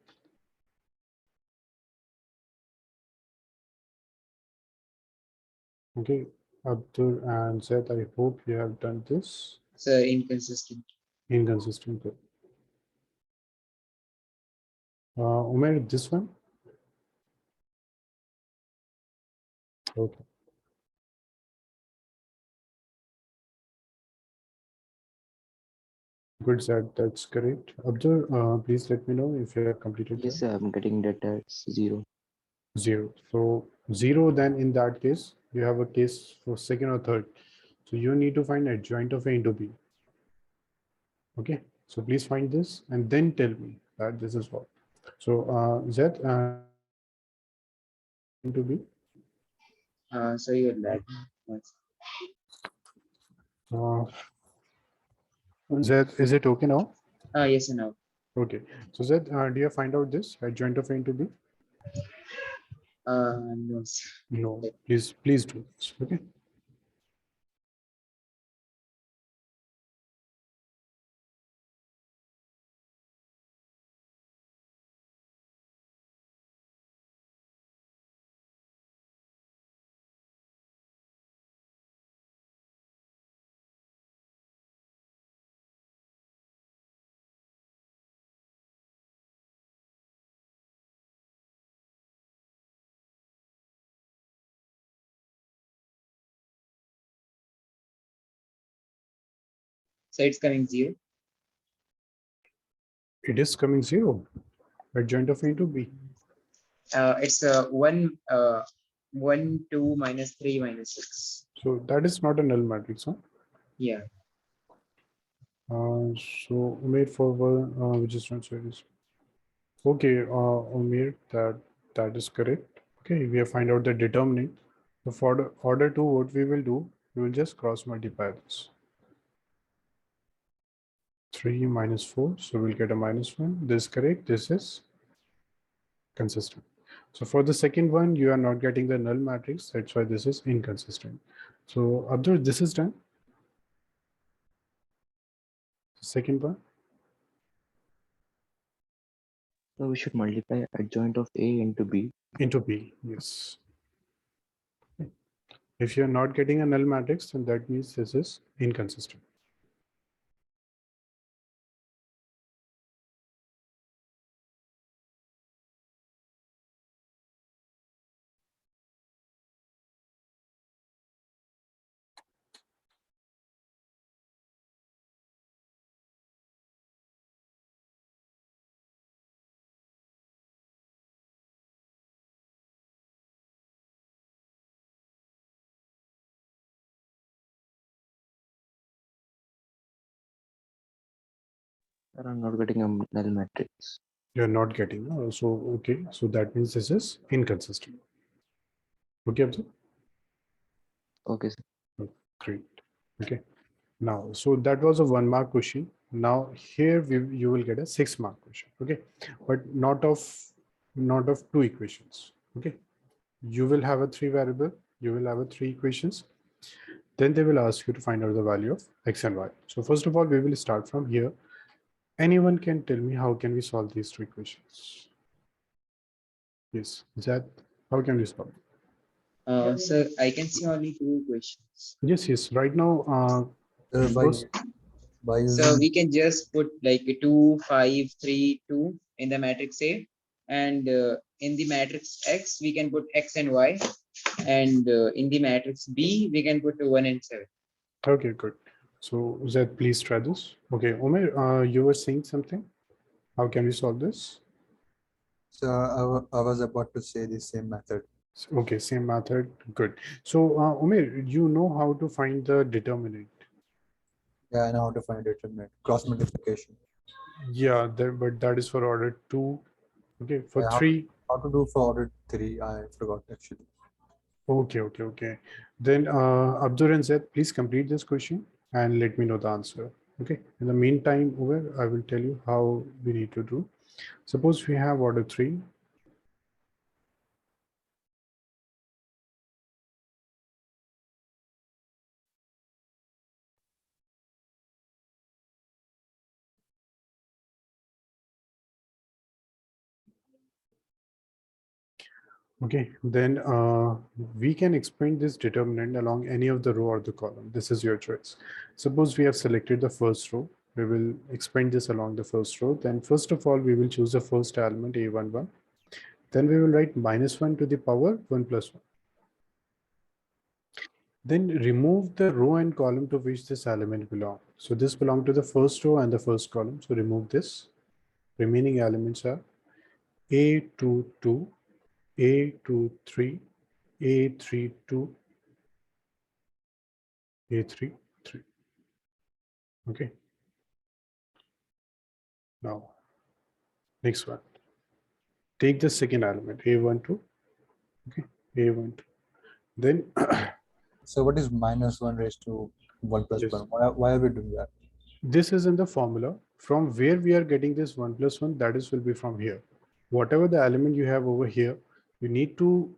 Okay, Abdul and Zed, I hope you have done this. So inconsistent. Inconsistent. Good. Umar, this one. Okay. Good, Zed. That's correct. Abdul, please let me know if you have completed that. Yes, I'm getting data. It's 0. 0. So 0, then in that case, you have a case for second or third. So you need to find adjoint of A into B. Okay, so please find this and then tell me that this is what. So Z, into B. So you're like yes. Uh, Z, is it okay now? Yes and no. Okay, so Z, do you find out this adjoint of A into B? No. Sir. No, please do this. Okay. So it's coming 0. It is coming 0. Adjoint of A into B. It's 1, 2, -3, -6. So that is not a null matrix, huh? Yeah. So made forward, which is not serious. Okay, Umir, that is correct. Okay, we have find out the determinant. So for the order 2, what we will do, we will just cross multiply this. 3 minus 4, so we'll get a -1. This is correct. This is consistent. So for the second one, you are not getting the null matrix. That's why this is inconsistent. So Abdur, this is done. Second one. So we should multiply adjoint of A into B. Into B, yes. If you're not getting a null matrix, then that means this is inconsistent. Sir, I'm not getting a null matrix. You're not getting. So, okay. So that means this is inconsistent. Okay, Abdul? Okay, sir. Oh, great. Okay. Now, so that was a 1 mark question. Now here you will get a 6 mark question. Okay, but not of 2 equations. Okay, you will have a 3 variable. You will have a 3 equations. Then they will ask you to find out the value of x and y. So first of all, we will start from here. Anyone can tell me how can we solve these 2 equations? Yes, that how can we solve? So I can see only 2 equations. Yes, yes. Right now, Why? because By So using we can just put like 2, 5, 3, 2 in the matrix A, and in the matrix X we can put X and Y, and in the matrix B we can put 1 and 7. Okay, good. So Zed, please try this. Okay, Omer, you were saying something. How can we solve this? so I was about to say the same method. Okay, same method. Good. So Omer, you know how to find the determinant. Yeah, I know how to find determinant. Cross multiplication. Yeah, but that is for order 2. Okay, for Yeah, 3. how to do for order 3? I forgot actually. Okay. Then Abdur and Zed, please complete this question and let me know the answer. Okay. In the meantime, over, I will tell you how we need to do. Suppose we have order 3. Okay, then we can expand this determinant along any of the row or the column. This is your choice. Suppose we have selected the first row. We will expand this along the first row. Then first of all, we will choose the first element A11. Then we will write -1 to the power 1 plus 1. Then remove the row and column to which this element belongs. So this belongs to the first row and the first column. So remove this. Remaining elements are A22, A23, A32, A33. Okay. Now, next one. Take the second element, A12. Okay, A12. Then, So what is -1 raised to 1 plus yes, 1? Why are we doing that? this is in the formula. From where we are getting this 1 plus 1, that is will be from here. Whatever the element you have over here, you need to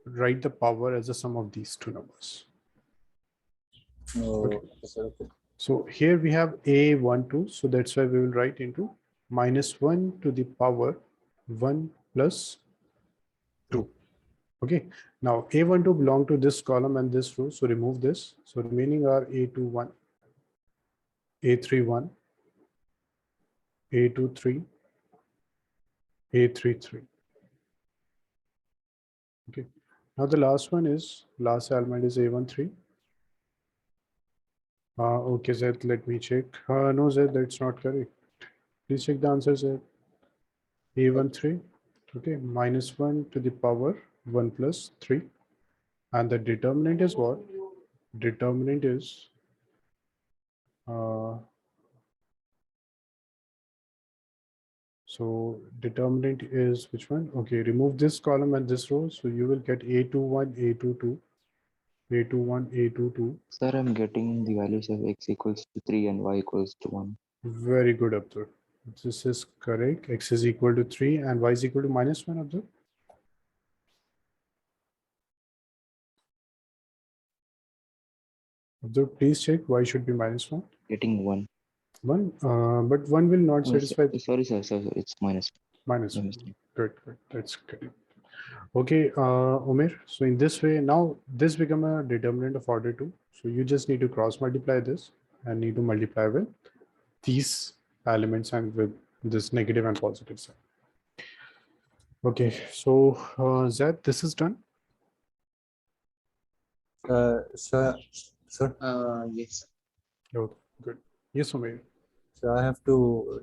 write the power as a sum of these two numbers. Okay. Oh, okay. So here we have A12. So that's why we will write into -1 to the power 1 plus 2. Okay. Now A12 belong to this column and this row. So remove this. So remaining are A21, A31, A23, A33. Okay. Now the last one is, last element is A13. Okay, Zed, let me check. No, Zed, that's not correct. Please check the answer, Zed. A13. Okay, -1 to the power 1 plus 3. And the determinant is what? Determinant is so determinant is which one? Okay, remove this column and this row. So you will get A21, A22, A21, A22. Sir, I'm getting the values of x equals to 3 and y equals to 1. Very good, Abdur. This is correct. X is equal to 3 and y is equal to -1, Abdur. Abdur, please check y should be -1. Getting 1. 1, but 1 will not Oh, satisfy sorry, sir, it's minus. -1. Mistake. Good. That's correct. Okay, Umer. So in this way, now this become a determinant of order 2. So you just need to cross multiply this and need to multiply with these elements and with this negative and positive sign. Okay, so Zed, this is done. Sir, Yes. Oh, good. Yes, Umer. so I have to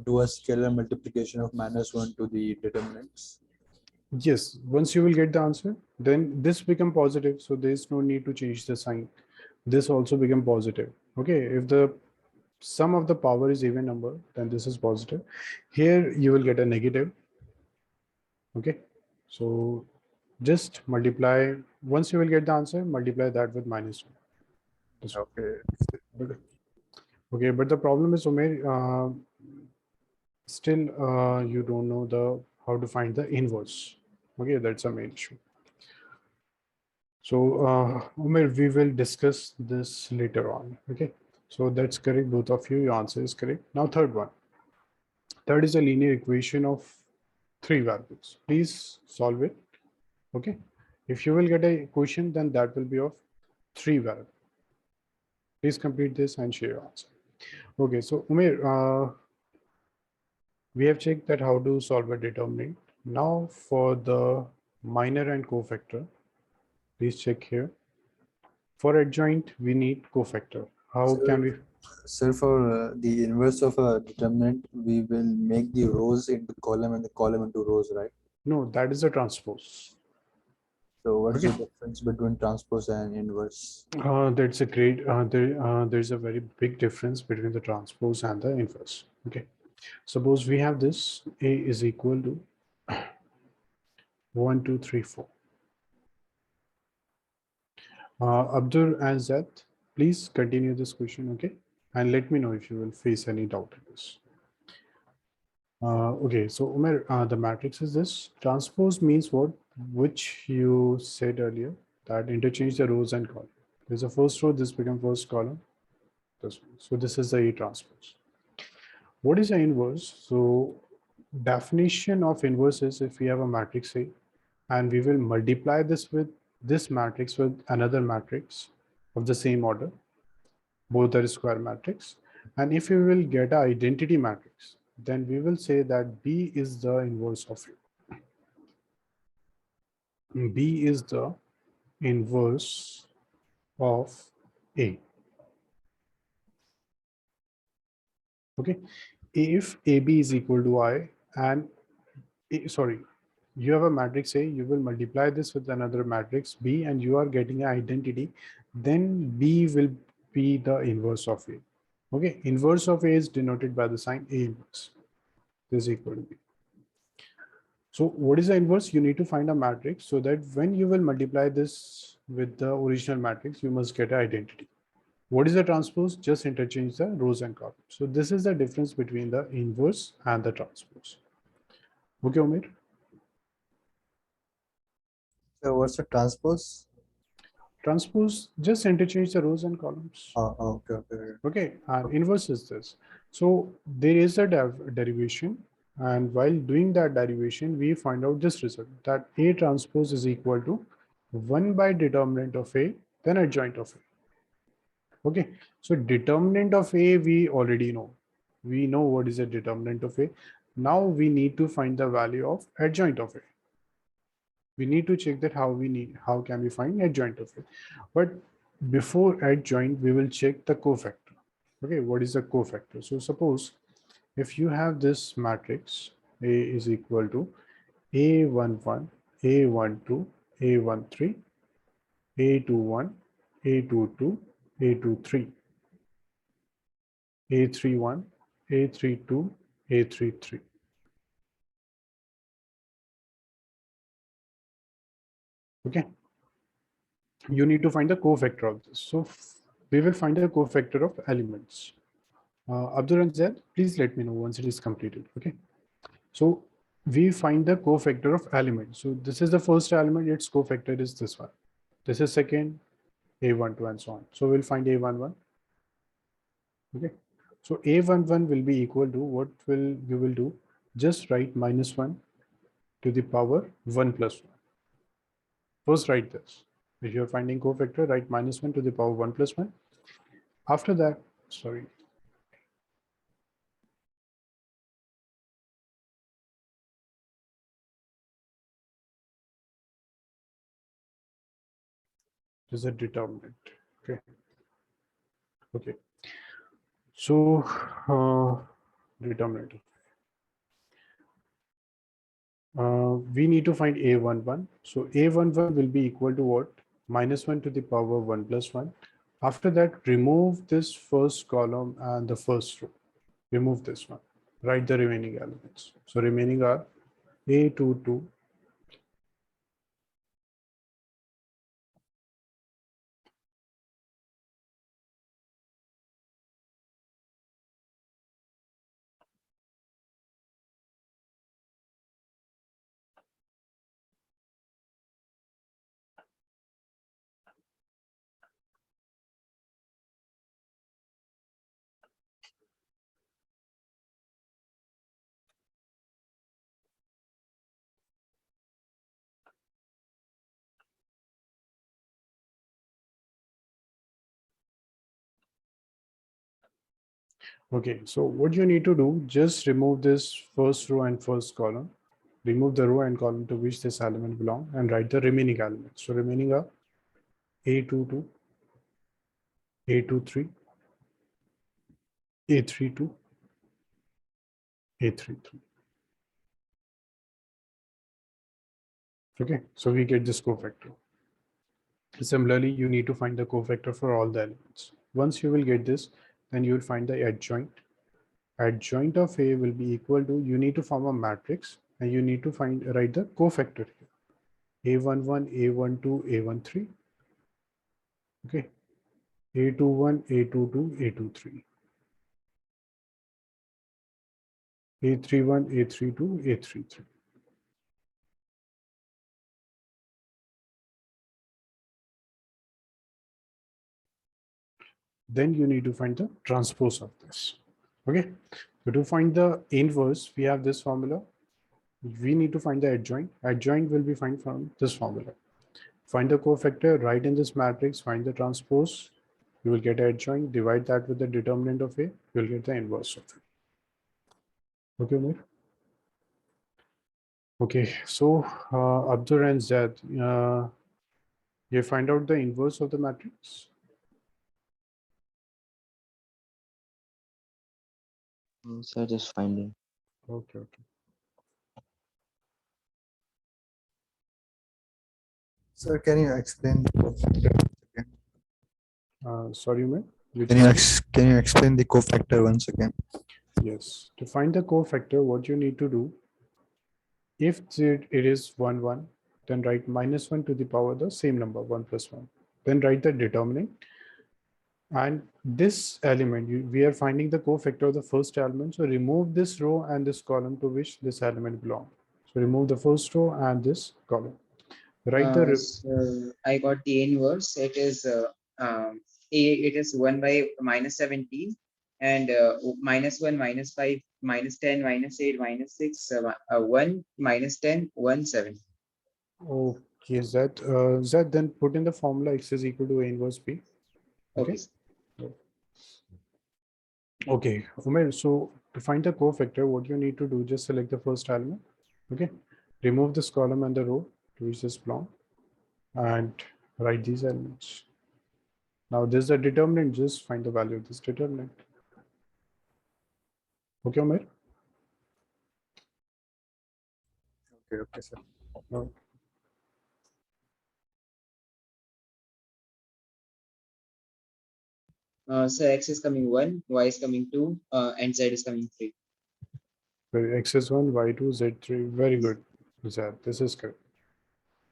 do a scalar multiplication of -1 to the determinants. Yes, once you will get the answer, then this become positive. So there is no need to change the sign. This also become positive. Okay, if the sum of the power is even number, then this is positive. Here you will get a negative. Okay, so just multiply. Once you will get the answer, multiply that with -1. This one. Okay. Okay. Okay, but the problem is, Umer, still you don't know the how to find the inverse. Okay, that's a main issue. So, Umer, we will discuss this later on. Okay, so that's correct. Both of you, your answer is correct. Now, third one. Third is a linear equation of 3 variables. Please solve it. Okay, if you will get a equation, then that will be of 3 variables. Please complete this and share your answer. Okay, so Umair, we have checked that how to solve a determinant. Now for the minor and cofactor, please check here. For adjoint, we need cofactor. How can we? So for the inverse of a determinant, we will make the rows into column and the column into rows, right? No, that is a transpose. So what's Okay. the difference between transpose and inverse? That's a great, there's a very big difference between the transpose and the inverse. Okay. Suppose we have this, A is equal to 1, 2, 3, 4. Abdur and Zed, please continue this question, okay? And let me know if you will face any doubt in this. Okay, so Umar, the matrix is this. Transpose means what? Which you said earlier, that interchange the rows and column. There's a first row, this become first column. This one. So this is the A transpose. What is the inverse? So definition of inverse is if we have a matrix A and we will multiply this matrix with another matrix of the same order, both are square matrix. And if we will get an identity matrix, then we will say that B is the inverse of A. B is the inverse of A. Okay. If AB is equal to I and sorry, you have a matrix A, you will multiply this with another matrix B and you are getting an identity, then B will be the inverse of A. Okay, inverse of A is denoted by the sign A inverse. This is equal to B. So what is the inverse? You need to find a matrix so that when you will multiply this with the original matrix, you must get an identity. What is the transpose? Just interchange the rows and columns. So this is the difference between the inverse and the transpose. Okay, Omir? So what's the transpose? Transpose, just interchange the rows and columns. Okay, okay. Okay, and inverse is this. So there is a derivation, and while doing that derivation, we find out this result, that A transpose is equal to 1 by determinant of A, then adjoint of A. Okay, so determinant of A, we already know. We know what is a determinant of A. Now we need to find the value of adjoint of A. We need to check that how can we find adjoint of it. But before adjoint, we will check the cofactor. Okay, what is the cofactor? So suppose if you have this matrix, A is equal to A11, A12, A13, A21, A22, A23, A31, A32, A33. Okay, you need to find the cofactor of this. So we will find the cofactor of elements. Abdur and Zaid, please let me know once it is completed. Okay. So we find the cofactor of elements. So this is the first element, its cofactor is this one. This is second, A12 and so on. So we'll find A11. Okay. So A11 will be equal to what will you will do? Just write -1 to the power 1 plus 1. First write this. If you're finding cofactor, write -1 to the power 1 plus 1. After that, sorry, this is a determinant. Okay. Okay. So determinant. We need to find A11. So A11 will be equal to what? -1 to the power 1 plus 1. After that, remove this first column and the first row. Remove this one. Write the remaining elements. So remaining are A22, Okay, so what you need to do, just remove this first row and first column. Remove the row and column to which this element belong and write the remaining elements. So remaining are A22, A23, A32, A33. Okay, so we get this cofactor. Similarly, you need to find the cofactor for all the elements. Once you will get this, then you will find the adjoint. Adjoint of A will be equal to, you need to form a matrix and you need to write the cofactor here. A11, A12, A13. Okay. A21, A22, A23. A31, A32, A33. Then you need to find the transpose of this. Okay. So to find the inverse, we have this formula. We need to find the adjoint. Adjoint will be found from this formula. Find the cofactor, write in this matrix, find the transpose. You will get adjoint, divide that with the determinant of A, you will get the inverse of it. Okay, Umar? Okay, so Abdur and Zad, you find out the inverse of the matrix? Sir, just finding. Okay, okay. Sir, can you explain the cofactor again? Sorry, Umar. Can you explain the cofactor once again? Yes. To find the cofactor, what you need to do, if it is 1, 1, then write -1 to the power the same number, 1 plus 1. Then write the determinant. And this element, we are finding the cofactor of the first element. So remove this row and this column to which this element belongs. So remove the first row and this column. Write the So I got the inverse. It is it is 1 by -17 and -1, -5, -10, -8, -6, 1, -10, 1, 7. okay, that then put in the formula x is equal to a inverse b. Okay. Okay, Umair, so to find the cofactor, what you need to do, just select the first element. Okay. Remove this column and the row to which this belongs and write these elements. Now this is a determinant, just find the value of this determinant. Okay, Umair? Okay, sir. No. So x is coming 1, y is coming 2, and z is coming 3. X is 1, y2, z3. Very good, Zad. This is correct.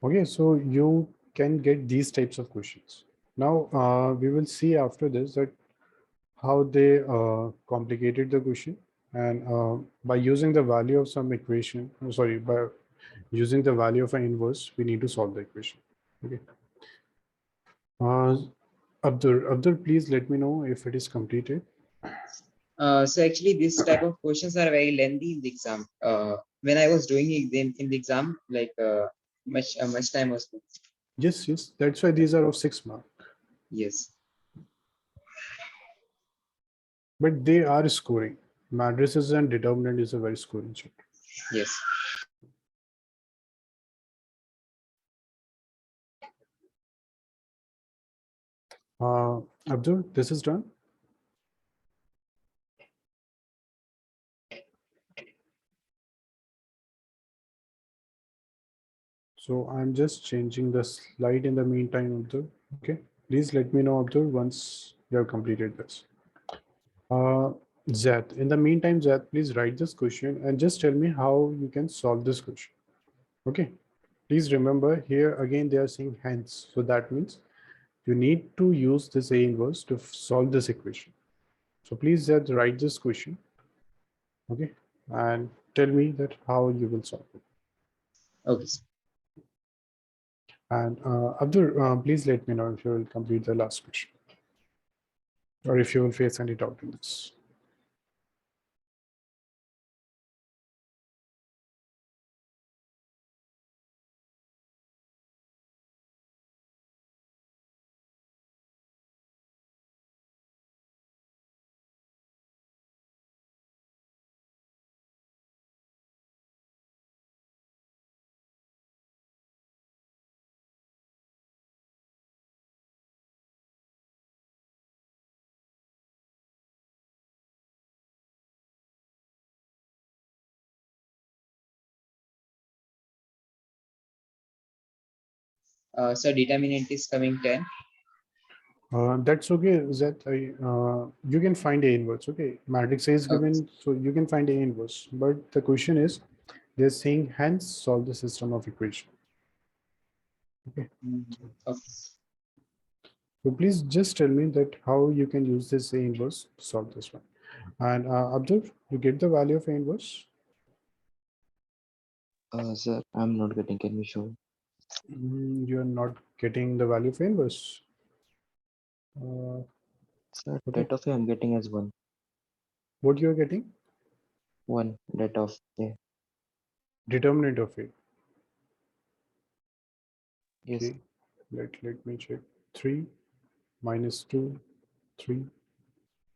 Okay, so you can get these types of questions. Now we will see after this that how they complicated the question, and by using the value of some equation, sorry, by using the value of an inverse, we need to solve the equation. Okay. Abdur, please let me know if it is completed. So actually, this type of questions are very lengthy in the exam. When I was doing it in the exam, like much time was spent. Yes, yes. That's why these are of 6 marks. Yes. But they are scoring. Matrices and determinant is a very scoring chapter. Yes. Abdur, this is done. So I'm just changing the slide in the meantime, Abdur. Okay. Please let me know, Abdur, once you have completed this. Zat, in the meantime, Zat, please write this question and just tell me how you can solve this question. Okay. Please remember here again, they are saying hence. So that means you need to use this A inverse to solve this equation. So please Zat, write this question. Okay. And tell me that how you will solve it. Okay. And Abdur, please let me know if you will complete the last question or if you will face any doubt in this. So determinant is coming 10. That's okay, Zed. You can find A inverse. Okay, matrix A is Okay. given, so you can find A inverse. But the question is, they're saying hence solve the system of equation. Okay, Okay. so please just tell me that how you can use this A inverse to solve this one. And Abdur, you get the value of A inverse? Sir, I'm not getting. Can you show? You are not getting the value of A inverse. Uh, Sir, okay, that of A I'm getting as 1. what you are getting? 1 that of A. Determinant of A. Yes. Okay, let me check. 3 minus 2, 3,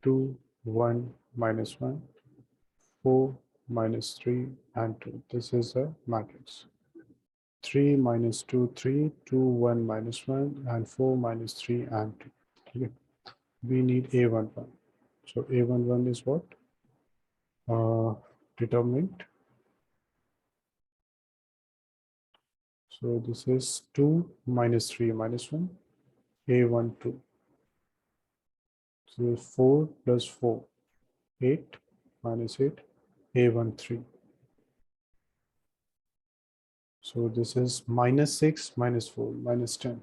2, 1 minus 1, 4 minus 3 and 2. This is a matrix. 3 minus 2, 3, 2, 1 minus 1 and 4 minus 3 and 2. Okay. We need A11. So A11 is what? Determinant. So this is 2 minus 3 minus 1, A12. So 4 plus 4, 8 minus 8, A13. So this is minus 6 minus 4 minus 10.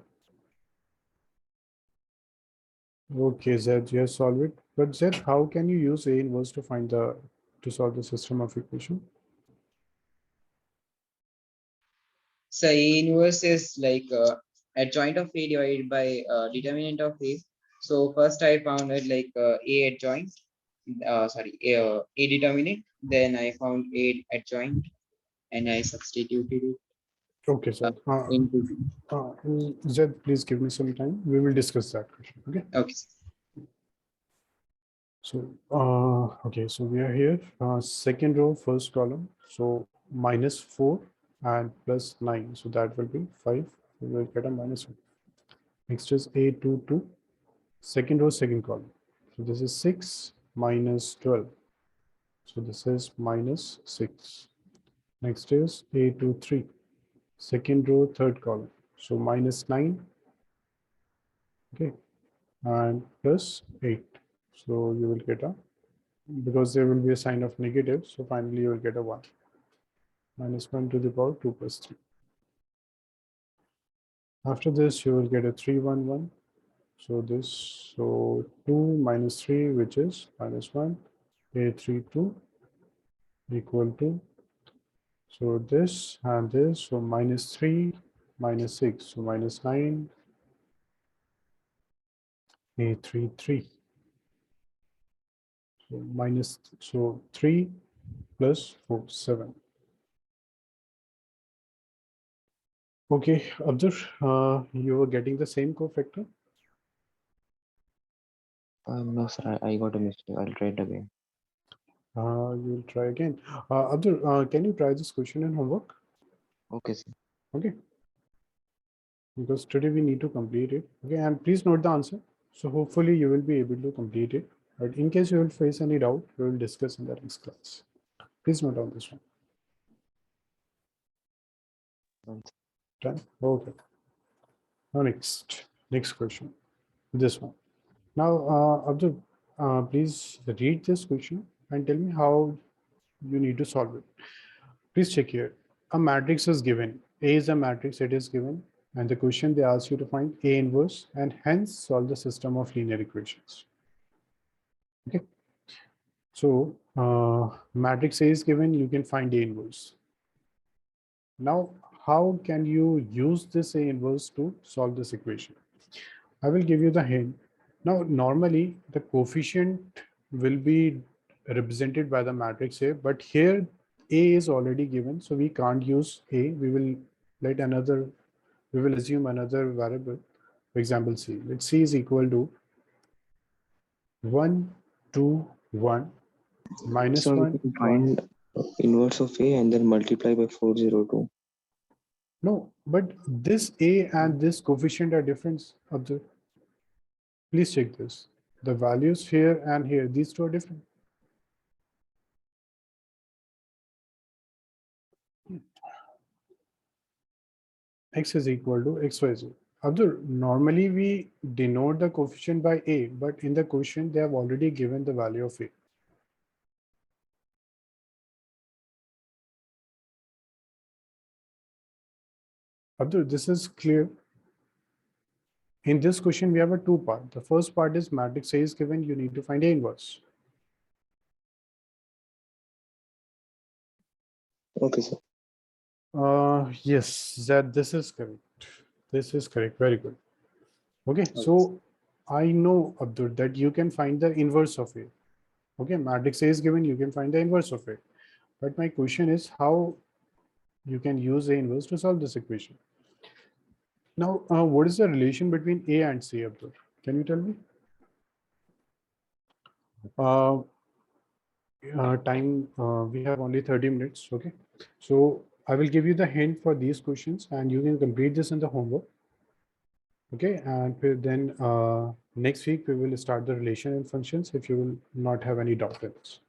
Okay, Zed, you have solved it. But Zed, how can you use A inverse to find to solve the system of equation? So A inverse is like adjoint of A divided by determinant of A. So first I found it like A adjoint, A determinant. Then I found A adjoint, and I substituted it Okay, Zed. into. Zed, please give me some time. We will discuss that question. Okay. Okay. So, okay, so we are here. Second row, first column. So minus 4 and plus 9. So that will be 5. We will get a minus 1. Next is A22. Second row, second column. So this is 6 minus 12. So this is minus 6. Next is A23. Second row, third column. So minus 9. Okay. And plus 8. So you will get a, because there will be a sign of negative. So finally you will get a 1. Minus 1 to the power 2 plus 3. After this, you will get a 3, 1, 1. So this, so 2 minus 3, which is minus 1, A3, 2 equal to, so this and this, so minus 3, minus 6, so minus 9, A3, 3. So minus, so 3 plus 4, 7. Okay, Abdur, you were getting the same cofactor? No, sir, I got a mistake. I'll try it again. You'll try again. Abdur, can you try this question in homework? Okay, sir. Okay. Because today we need to complete it. Okay, and please note the answer. So hopefully you will be able to complete it. But in case you will face any doubt, we will discuss in the next class. Please note down this one. Done, sir. Done? Okay. Now next question. This one. Now, Abdul, please read this question and tell me how you need to solve it. Please check here. A matrix is given. A is a matrix, it is given. And the question they ask you to find A inverse and hence solve the system of linear equations. Okay. So matrix A is given, you can find A inverse. Now, how can you use this A inverse to solve this equation? I will give you the hint. Now, normally the coefficient will be represented by the matrix A, but here A is already given, so we can't use A. We will assume another variable. For example, C. Let's C is equal to 1, 2, 1, minus So we 1, can 1. find inverse of A and then multiply by 402. No, but this A and this coefficient are different. Observe. Please check this. The values here and here, these two are different. x is equal to xyz. Abdur, normally we denote the coefficient by a, but in the question they have already given the value of a. Abdur, this is clear. In this question, we have a two part. The first part is matrix A is given, you need to find A inverse. Okay, sir. Yes, that this is correct. This is correct. Very good. Okay, Okay. so I know, Abdur, that you can find the inverse of A. Okay, matrix A is given, you can find the inverse of it. But my question is how you can use A inverse to solve this equation. Now, what is the relation between A and C, Abdur? Can you tell me? Time, we have only 30 minutes, okay? So I will give you the hint for these questions and you can complete this in the homework. Okay, and then next week we will start the relation and functions if you will not have any doubt in this.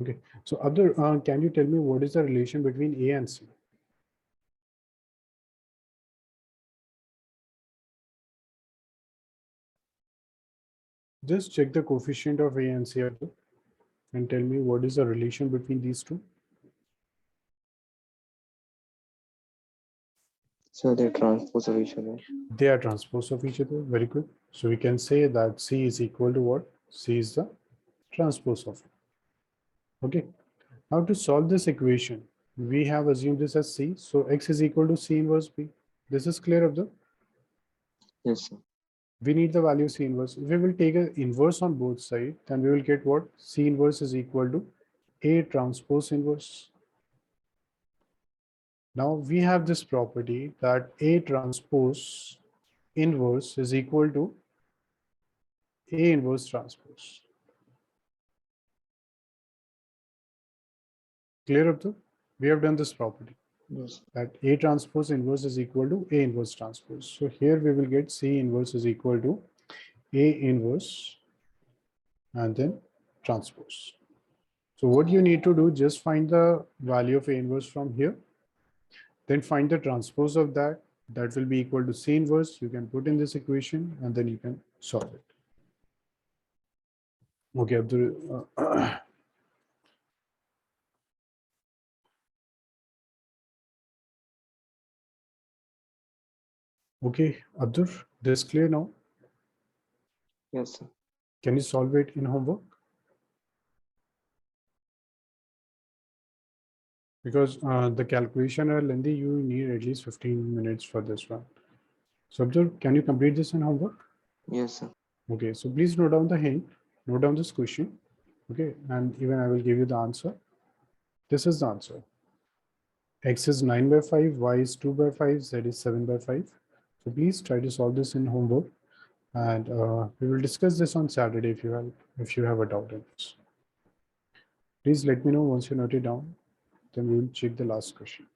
Okay, so Abdur, can you tell me what is the relation between A and C? Just check the coefficient of A and C, Abdur, and tell me what is the relation between these two. So they're transpose of each other. They are transpose of each other. Very good. So we can say that C is equal to what? C is the transpose of it. Okay. Now to solve this equation, we have assumed this as C. So X is equal to C inverse B. This is clear, Abdur? Yes, sir. We need the value C inverse. If we will take an inverse on both sides, then we will get what? C inverse is equal to A transpose inverse. Now we have this property that A transpose inverse is equal to A inverse transpose. Clear up to? We have done this property Yes. that A transpose inverse is equal to A inverse transpose. So here we will get C inverse is equal to A inverse and then transpose. So what you need to do, just find the value of A inverse from here, then find the transpose of that. That will be equal to C inverse. You can put in this equation and then you can solve it. Okay, Abdul. Okay, Abdur, this clear now? Yes, sir. Can you solve it in homework? Because the calculation are lengthy, you need at least 15 minutes for this one. So Abdur, can you complete this in homework? Yes, sir. Okay, so please note down the hint, note down this question. Okay, and even I will give you the answer. This is the answer. X is 9 by 5, Y is 2 by 5, Z is 7 by 5. So please try to solve this in homework. And we will discuss this on Saturday if you have a doubt in this. Please let me know once you note it down. Then we will check the last question.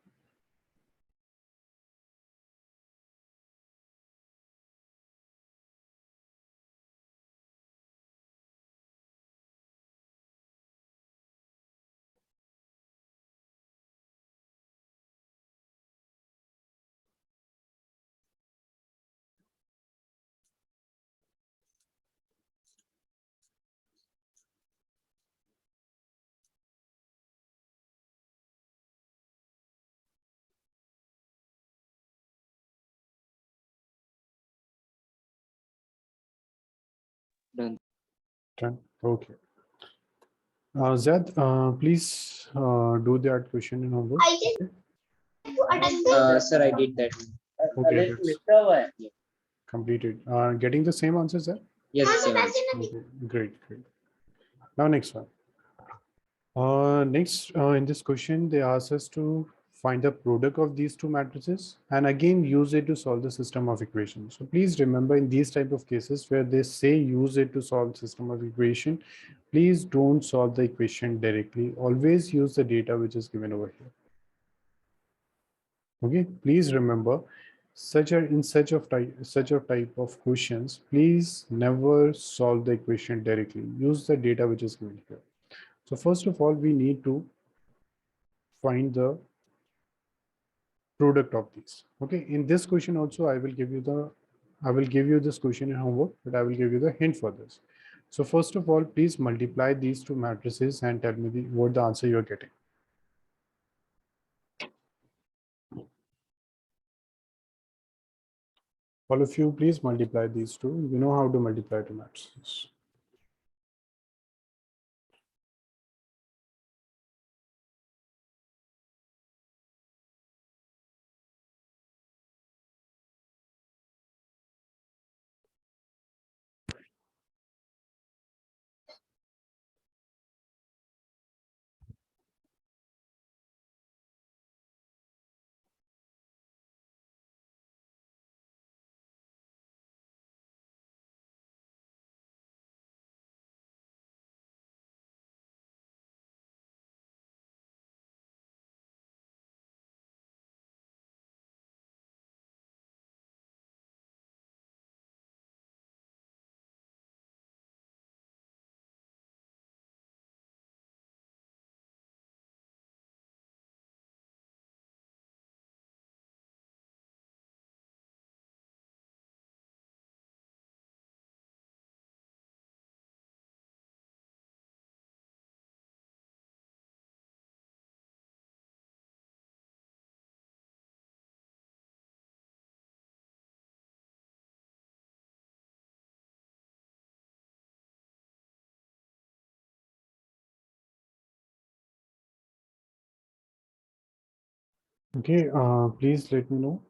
Done. Done. Okay. Zed, please do that question in homework. Sir, I did that. Okay, that's completed. Getting the same answers there? Yes, same answer. Okay, great, great. Now next one. Next, in this question, they ask us to find the product of these two matrices and again use it to solve the system of equations. So please remember in these type of cases where they say use it to solve system of equation, please don't solve the equation directly. Always use the data which is given over here. Okay, please remember such a type of questions, please never solve the equation directly. Use the data which is given here. So first of all, we need to find the product of these. Okay, in this question also I will give you this question in homework, but I will give you the hint for this. So first of all, please multiply these two matrices and tell me what the answer you are getting. All of you, please multiply these two. You know how to multiply two matrices. Okay, please let me know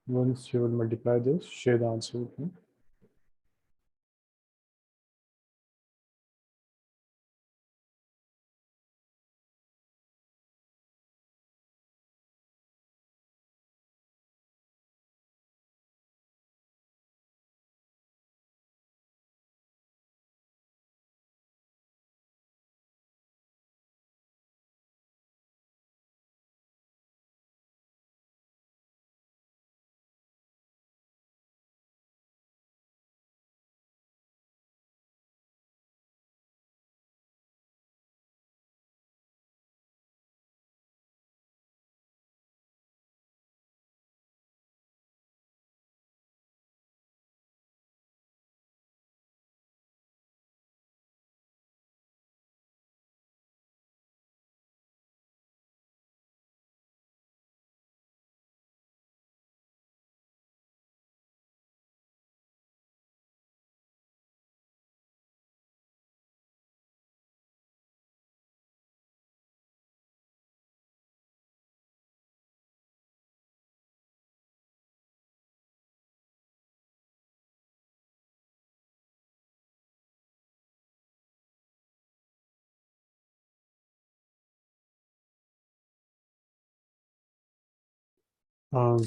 once you will multiply this. Share the answer with me.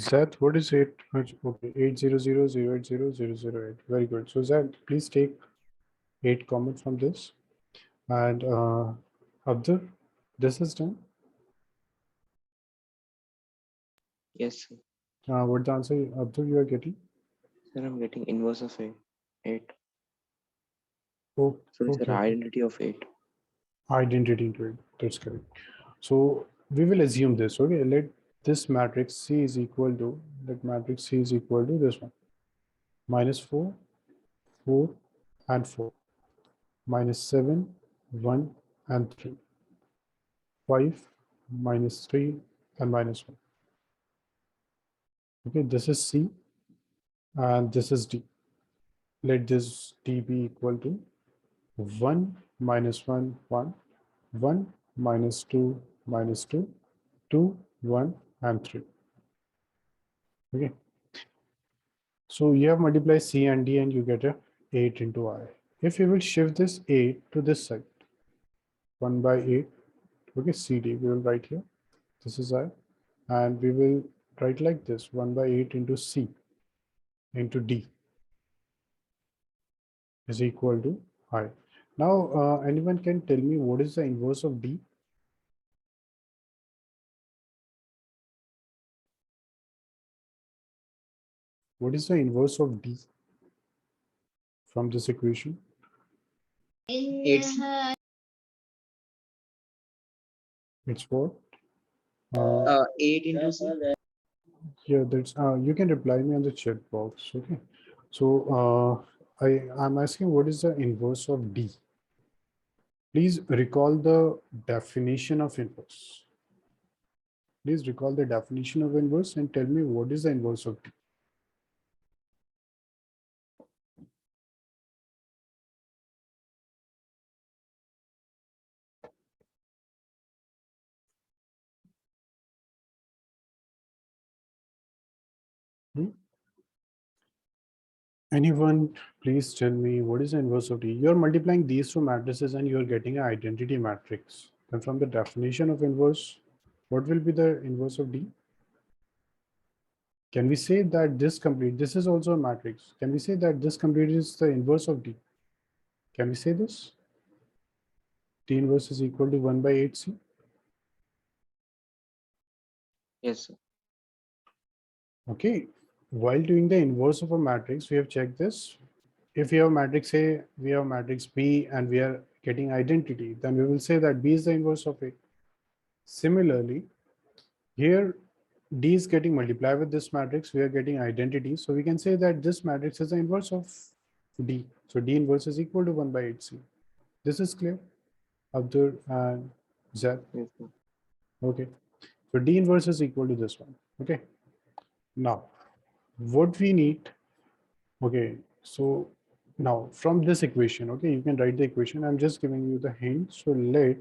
Zed, what is it? Okay, 800080008. Very good. So Zed, please take 8 comments from this. And Abdur, this is done. Yes, sir. What the answer, Abdur, you are getting? Sir, I'm getting inverse of 8. Oh, So it's okay. an identity of 8. Identity into it. That's correct. So we will assume this. Okay, let this matrix C is equal to, let matrix C is equal to this one. -4, 4, and 4. -7, 1, and 3. 5, -3, and -1. Okay, this is C and this is D. Let this D be equal to 1 minus 1, 1, 1 minus 2, minus 2, 2, 1, and 3. Okay. So you have multiplied C and D and you get a 8 into I. If you will shift this 8 to this side, 1 by 8, okay, CD, we will write here. This is I. And we will write like this, 1 by 8 into C into D is equal to I. Now, anyone can tell me what is the inverse of D? What is the inverse of D from this equation? It's It's what? 8 into C. Yeah, that's you can reply me on the chat box. Okay. So I'm asking what is the inverse of D? Please recall the definition of inverse. Please recall the definition of inverse and tell me what is the inverse of D. Hmm? Anyone, please tell me what is the inverse of D? You're multiplying these two matrices and you're getting an identity matrix. And from the definition of inverse, what will be the inverse of D? Can we say that this is also a matrix. Can we say that this complete is the inverse of D? Can we say this? D inverse is equal to 1 by 8C. Yes, sir. Okay. While doing the inverse of a matrix, we have checked this. If we have matrix A, we have matrix B, and we are getting identity, then we will say that B is the inverse of A. Similarly, here D is getting multiplied with this matrix, we are getting identity. So we can say that this matrix is the inverse of D. So D inverse is equal to 1 by 8C. This is clear, Abdur and Zed? Yes, sir. Okay. So D inverse is equal to this one. Okay. Now, what we need, okay, so now from this equation, okay, you can write the equation. I'm just giving you the hint. So let,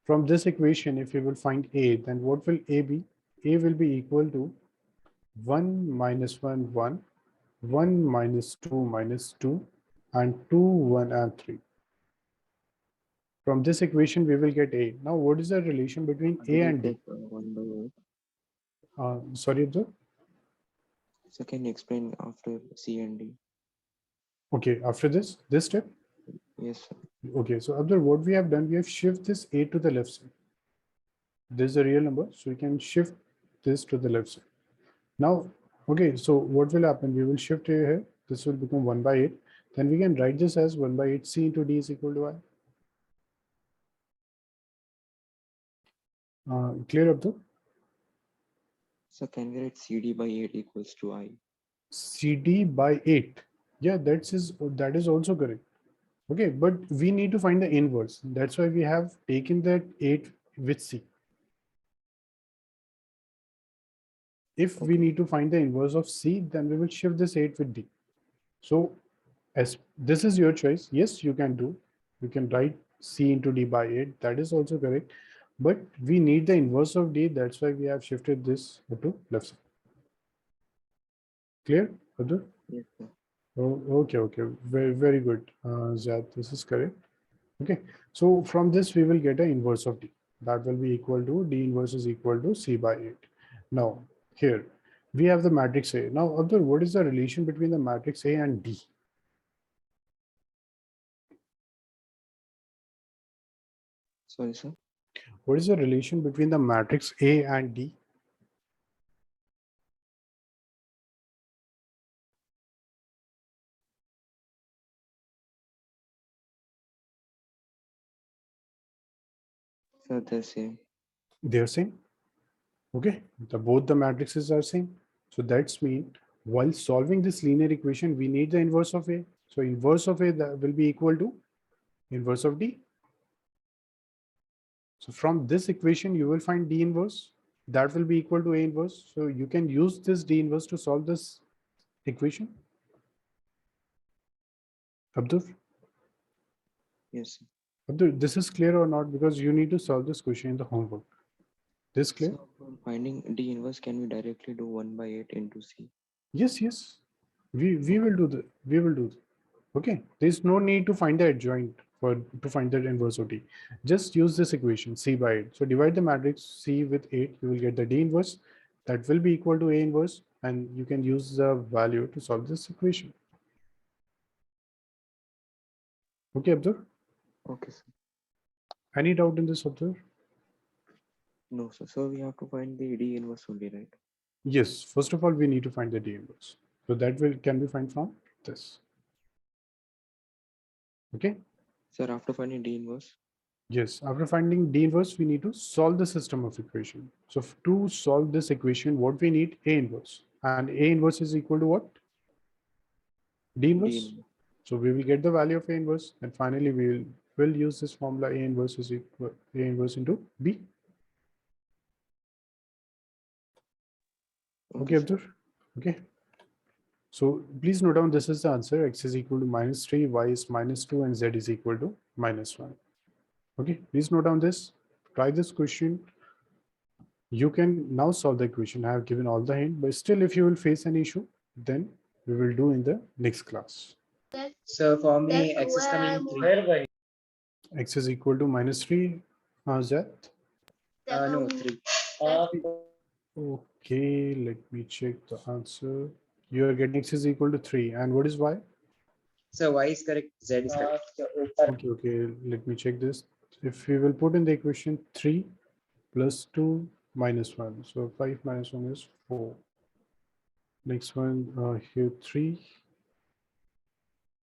from this equation, if you will find A, then what will A be? A will be equal to 1 minus 1, 1, 1 minus 2, and 2, 1, and 3. From this equation, we will get A. Now, what is the relation between I A believe and D? that 1 by 8. Sorry, Abdul? So can you explain after C and D? Okay, after this step? Yes, sir. Okay, so Abdul, what we have done, we have shifted this A to the left side. This is a real number, so we can shift this to the left side. Now, okay, so what will happen? We will shift A here. This will become 1 by 8. Then we can write this as 1 by 8 C into D is equal to I. Clear, Abdul? So can we write CD by 8 equals to I? CD by 8. Yeah, that is also correct. Okay, but we need to find the inverse. That's why we have taken that 8 with C. If we Okay. need to find the inverse of C, then we will shift this 8 with D. So as this is your choice, yes, you can do. You can write C into D by 8. That is also correct. But we need the inverse of D. That's why we have shifted this to left side. Clear, Abdul? Yes, sir. Oh, okay. Very good. Zad, this is correct. Okay. So from this, we will get an inverse of D. That will be equal to D inverse is equal to C by 8. Now, here we have the matrix A. Now, Abdul, what is the relation between the matrix A and D? Sorry, sir. What is the relation between the matrix A and D? Sir, the same. They're same. Okay, both the matrices are same. So that's mean while solving this linear equation, we need the inverse of A. So inverse of A that will be equal to inverse of D. So from this equation, you will find D inverse. That will be equal to A inverse. So you can use this D inverse to solve this equation. Abdur, Yes, sir. Abdur, this is clear or not? Because you need to solve this question in the homework. This clear? So for finding D inverse, can we directly do 1 by 8 into C? Yes. We will do that. We will do that. Okay, there's no need to find the adjoint to find the inverse of D. Just use this equation C by 8. So divide the matrix C with 8, you will get the D inverse. That will be equal to A inverse, and you can use the value to solve this equation. Okay, Abdur? Okay, sir. Any doubt in this, Abdur? No, sir. So we have to find the D inverse only, right? Yes, first of all, we need to find the D inverse. So that can be found from this. Okay? Sir, after finding D inverse, Yes, after finding D inverse, we need to solve the system of equation. So to solve this equation, what we need? A inverse. And A inverse is equal to what? D inverse. D. So we will get the value of A inverse, and finally will use this formula A inverse is equal A inverse into B. Okay, Okay, sir. Abdur. Okay. So please note down this is the answer. X is equal to -3, y is -2, and z is equal to -1. Okay, please note down this. Try this question. You can now solve the equation. I have given all the hint, but still if you will face an issue, then we will do in the next class. So for me, X is coming 3. X is equal to -3, z. No, 3. Okay, let me check the answer. You are getting X is equal to 3. And what is Y? So Y is correct, Z is correct. Okay, let me check this. If we will put in the equation 3 plus 2 minus 1. So 5 minus 1 is 4. Next one, here 3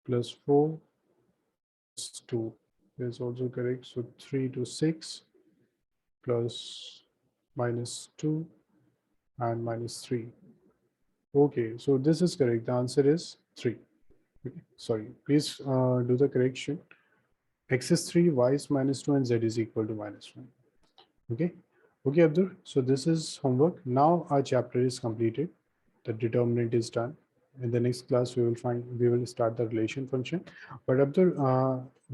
plus 4 plus 2 is also correct. So 3 to 6 plus minus 2 and minus 3. Okay, so this is correct. The answer is 3. Okay, sorry, please do the correction. X is 3, y is -2, and z is equal to -1. Okay, okay, Abdur. So this is homework. Now our chapter is completed. The determinant is done. In the next class, we will start the relation function. But Abdur,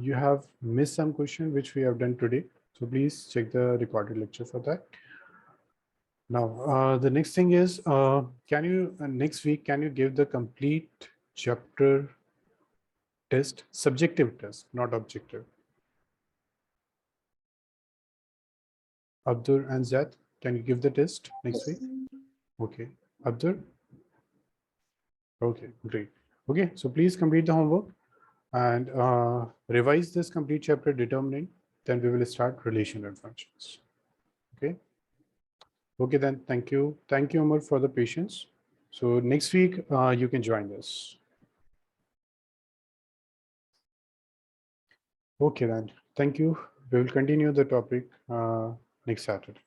you have missed some question which we have done today. So please check the recorded lecture for that. Now, the next thing is, can you next week can you give the complete chapter test, subjective test, not objective? Abdur and Zad, can you give the test next week? Okay, Abdur. Okay, great. Okay, so please complete the homework and revise this complete chapter determinant. Then we will start relational functions. Okay. Okay, then thank you. Thank you, Amar, for the patience. So next week, you can join us. Okay, then. Thank you. We will continue the topic next Saturday.